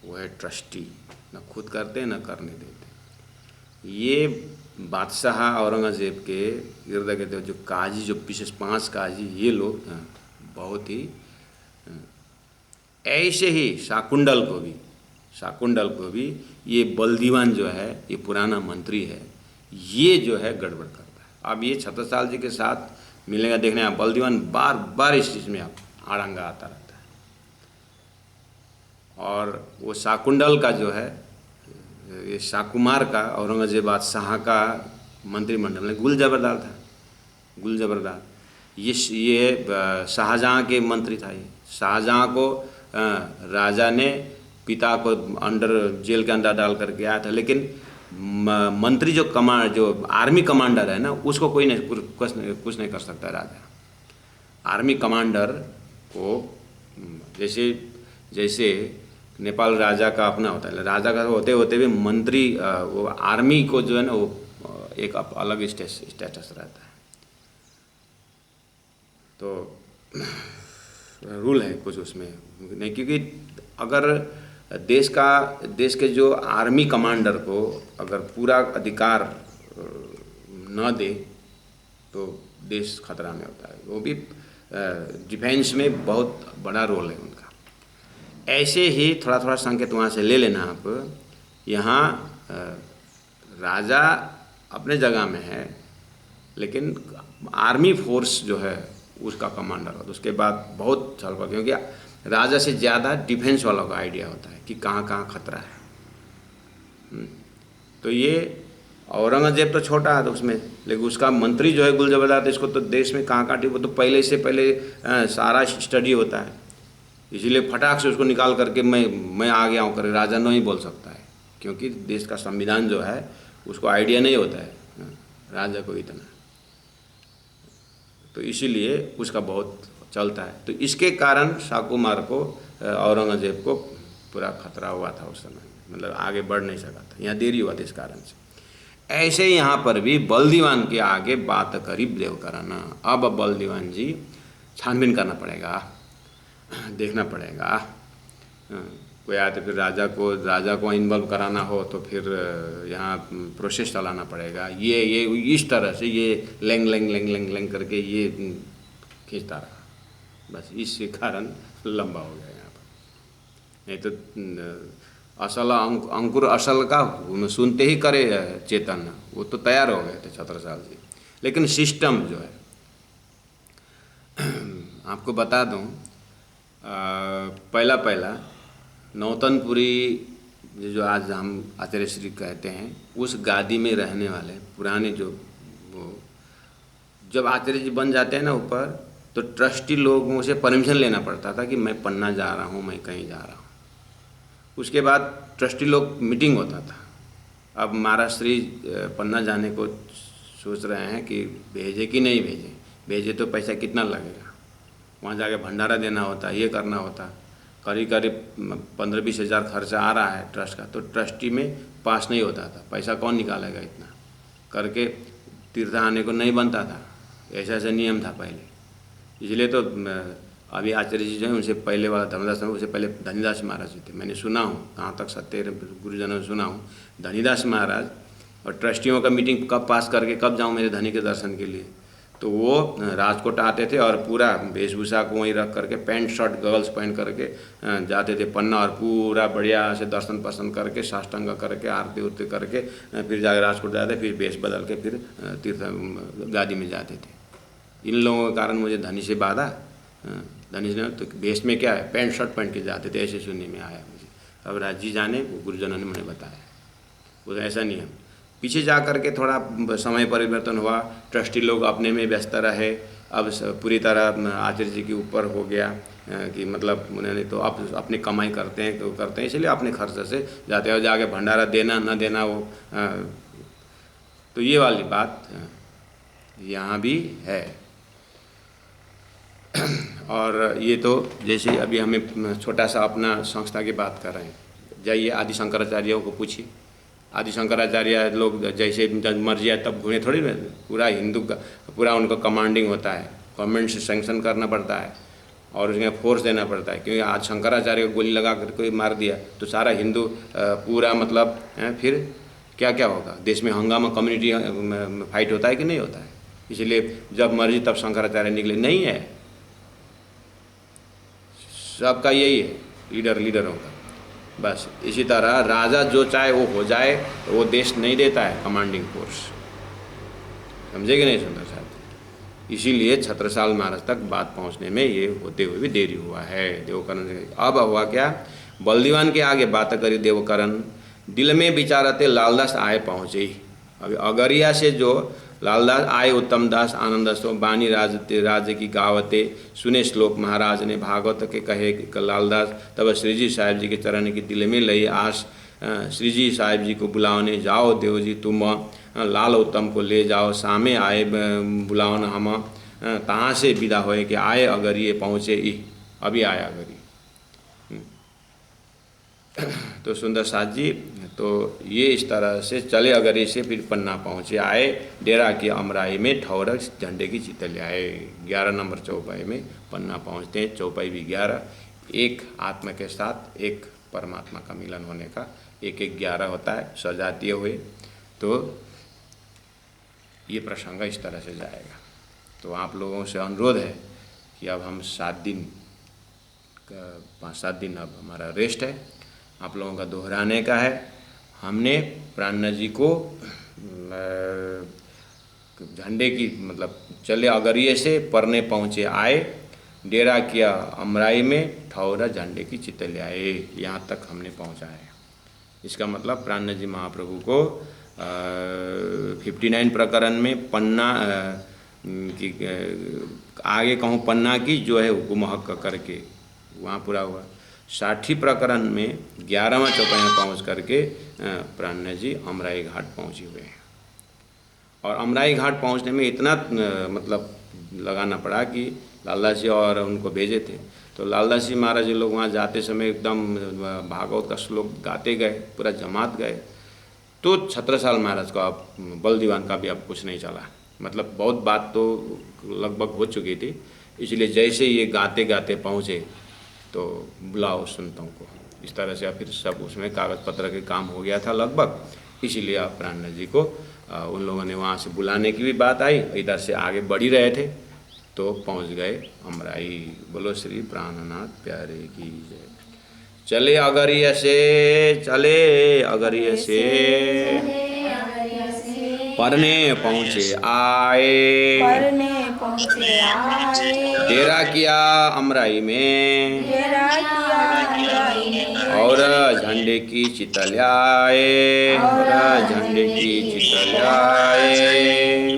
वो है ट्रस्टी, न खुद करते न करने देते। ये बादशाह औरंगज़ेब के इर्द गिर्द जो काजी, जो विशेष 5 काजी, ये लोग बहुत ही ऐसे ही शाकुंडल को भी ये बलदीवान जो है, ये पुराना मंत्री है, ये जो है गड़बड़ करता है। अब ये छत्रसाल जी के साथ मिलेगा, देखने आप बलदीवान बार बार इस चीज़ में आप आड़ंगा आता रहता है। और वो शाकुंडल का जो है, ये शाकुमार का औरंगज़ेब बादशाह का मंत्रिमंडल में गुल जबरदार ये शाहजहाँ के मंत्री था। ये शाहजहाँ को राजा ने पिता को जेल के अंदर डाल करके आया था, लेकिन मंत्री जो आर्मी कमांडर है ना, उसको कोई नहीं कुछ नहीं कर सकता राजा। आर्मी कमांडर को जैसे नेपाल राजा का अपना होता है, राजा का होते होते भी मंत्री वो आर्मी को जो है ना वो एक अलग स्टेटस रहता है। तो रूल है कुछ उसमें नहीं, क्योंकि अगर देश के जो आर्मी कमांडर को अगर पूरा अधिकार न दे तो देश खतरा में होता है। वो भी डिफेंस में बहुत बड़ा रोल है उनका। ऐसे ही थोड़ा संकेत वहाँ से ले लेना आप। यहाँ राजा अपने जगह में है, लेकिन आर्मी फोर्स जो है उसका कमांडर होता है। उसके बाद बहुत साल पर, क्योंकि राजा से ज़्यादा डिफेंस वालों का आइडिया होता है कि कहाँ कहाँ खतरा है। तो ये औरंगज़ेब तो छोटा है तो उसमें, लेकिन उसका मंत्री जो है गुल जबरदस्त, इसको तो देश में कहाँ वो तो पहले सारा स्टडी होता है। इसीलिए फटाक से उसको निकाल करके मैं आ गया हूँ करे राजा नहीं बोल सकता है, क्योंकि देश का संविधान जो है उसको आइडिया नहीं होता है राजा को इतना। तो इसीलिए उसका बहुत चलता है। तो इसके कारण शाकुमार को, औरंगज़ेब को पूरा खतरा हुआ था उस समय, मतलब आगे बढ़ नहीं सका था, यहाँ देरी हुआ था इस कारण से। ऐसे यहाँ पर भी बलदीवान के आगे बात करीब देव कराना। अब बलदीवान जी छानबीन करना पड़ेगा, देखना पड़ेगा। कोई आए तो फिर राजा को इन्वॉल्व कराना हो तो फिर यहाँ प्रोसेस चलाना पड़ेगा। ये इस तरह से ये लेंग करके ये खींचता रहा, बस इसी कारण लंबा हो गया यहाँ पर। नहीं तो असल अंकुर असल का सुनते ही करे चेतन, वो तो तैयार हो गए थे छत्रसाल जी। लेकिन सिस्टम जो है आपको बता दूं, पहला नौतनपुरी जो आज हम आचार्य श्री कहते हैं, उस गादी में रहने वाले पुराने जो वो जब आचार्य जी बन जाते हैं ना ऊपर, तो ट्रस्टी लोगों से परमिशन लेना पड़ता था कि मैं पन्ना जा रहा हूँ, मैं कहीं जा रहा हूँ। उसके बाद ट्रस्टी लोग मीटिंग होता था। अब महाराज श्री पन्ना जाने को सोच रहे हैं कि भेजे कि नहीं भेजे तो पैसा कितना लगेगा, वहाँ जाके भंडारा देना होता, ये करना होता। करीब करीब 15-20 हज़ार खर्चा आ रहा है ट्रस्ट का, तो ट्रस्टी में पास नहीं होता था। पैसा कौन निकालेगा इतना करके, तीर्थ आने को नहीं बनता था। ऐसा ऐसा नियम था पहले। इसलिए तो अभी आचार्य जी जो है उनसे पहले वाला धर्मदास, उससे पहले धनीदास महाराज जी थे। मैंने सुना हूँ, कहाँ तक सत्य गुरुजनों ने सुना हूँ, धनीदास महाराज और ट्रस्टियों का मीटिंग कब पास करके कब जाऊँ मेरे धनी के दर्शन के लिए, तो वो राजकोट आते थे और पूरा वेशभूषा को वहीं रख करके पैंट शर्ट गर्ल्स पहन करके जाते थे पन्ना, और पूरा बढ़िया से दर्शन पसंद करके साष्टांग करके आरती उरती करके फिर जाकर राजकोट जाते, फिर वेश बदल के फिर तीर्थ गादी में जाते थे। इन लोगों के कारण मुझे धनी से बाधा, धनी से तो वेश में क्या है, पैंट शर्ट पहन के जाते थे, ऐसे सुनने में आया मुझे। अब राज जी जाने, गुरुजनों ने मुझे बताया, वो ऐसा नहीं है। पीछे जा कर के थोड़ा समय परिवर्तन हुआ, ट्रस्टी लोग अपने में व्यस्त रहे। अब पूरी तरह आचार्य जी के ऊपर हो गया कि मतलब उन्होंने तो अब अपनी कमाई करते हैं, इसलिए अपने खर्च से जाते हैं, और जाके भंडारा देना न देना वो तो ये वाली बात यहाँ भी है। और ये तो जैसे अभी हमें छोटा सा अपना संस्था की बात कर रहे हैं, जाइए आदि शंकराचार्यों को पूछिए। आदि शंकराचार्य लोग जैसे जब मर्जी आए तब घूमे थोड़ी ना, पूरा हिंदू का पूरा उनको कमांडिंग होता है, गवर्नमेंट से सैंक्शन करना पड़ता है और उसमें फोर्स देना पड़ता है। क्योंकि आज शंकराचार्य को गोली लगा कर कोई मार दिया तो सारा हिंदू पूरा मतलब फिर क्या क्या होगा, देश में हंगामा कम्युनिटी फाइट होता है कि नहीं होता है। इसलिए जब मर्जी तब शंकराचार्य निकले, नहीं है, सबका यही है, लीडरों का। बस इसी तरह राजा जो चाहे वो हो जाए, तो वो देश नहीं देता है कमांडिंग फोर्स, समझे कि नहीं सुंदर साहब। इसीलिए छत्रसाल महाराज तक बात पहुंचने में ये होते हुए भी देरी हुआ है। देवकरण से अब हुआ क्या, बलदीवान के आगे बात करी देवकरण, दिल में विचारते लालदास आए पहुँचे। अभी अगरिया से जो लालदास आए, उत्तम दास आनंद सो बानी राज्य की गावते, सुने श्लोक महाराज ने भागवत के कहे लालदास, तब श्रीजी साहिब जी के चरण की दिल में लई आस, श्रीजी साहिब जी को बुलावने जाओ देव जी तुम, लाल उत्तम को ले जाओ सामे आए बुलावन हम, तहाँ से विदा होए कि आए अगरिये पहुँचे ही, अभी आया अगरिये। तो सुंदर साथ जी तो ये इस तरह से चले अगरिये से फिर पन्ना पहुँचे, आए डेरा की अमराई में ठौरक झंडे की चिता ले आए। 11 नंबर चौपाई में पन्ना पहुँचते हैं, चौपाई भी 11, एक आत्मा के साथ एक परमात्मा का मिलन होने का 1-1-11 होता है सजातीय हुए। तो ये प्रसंग इस तरह से जाएगा। तो आप लोगों से अनुरोध है कि अब हम 5-7 दिन अब हमारा रेस्ट है, आप लोगों का दोहराने का है। हमने प्राणनाथ जी को झंडे की मतलब चले अगरिये से परने पहुँचे, आए डेरा किया अमराई में, ठौरा झंडे की चिता ले आए, यहाँ तक हमने पहुँचा है। इसका मतलब प्राणनाथ जी महाप्रभु को 59 प्रकरण में पन्ना की आगे कहूँ पन्ना की जो है हुकुम हक करके वहाँ पूरा हुआ। 60 प्रकरण में 11वां चौपाई में पहुँच करके प्राणनाथ जी अमराई घाट पहुँचे हुए हैं। और अमराई घाट पहुँचने में इतना मतलब लगाना पड़ा कि लालदास जी और उनको भेजे थे, तो लालदास जी महाराज जी लोग वहाँ जाते समय एकदम भागवत का श्लोक गाते गए, पूरा जमात गए। तो छत्रसाल महाराज का अब बलदीवान का भी अब कुछ नहीं चला, मतलब बहुत बात तो लगभग हो चुकी थी। इसलिए जैसे ये गाते गाते पहुँचे तो बुलाओ संतों को, इस तरह से फिर सब उसमें कागज़ पत्र के काम हो गया था लगभग। इसीलिए आप प्राणनाथ जी को उन लोगों ने वहाँ से बुलाने की भी बात आई, इधर से आगे बढ़ ही रहे थे तो पहुँच गए अमराई। बोलो श्री प्राणनाथ प्यारे की जय। चले अगरिया से परने पहुँचे आए, डेरा किया अमराई में, और झंडे की चिता लाए,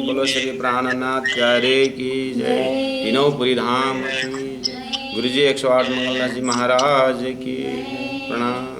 बोलो श्री प्राणनाथ प्यारे की जय। तीनों धाम की जय। गुरु जी 108 मंगलनाथ जी महाराज की प्रणाम।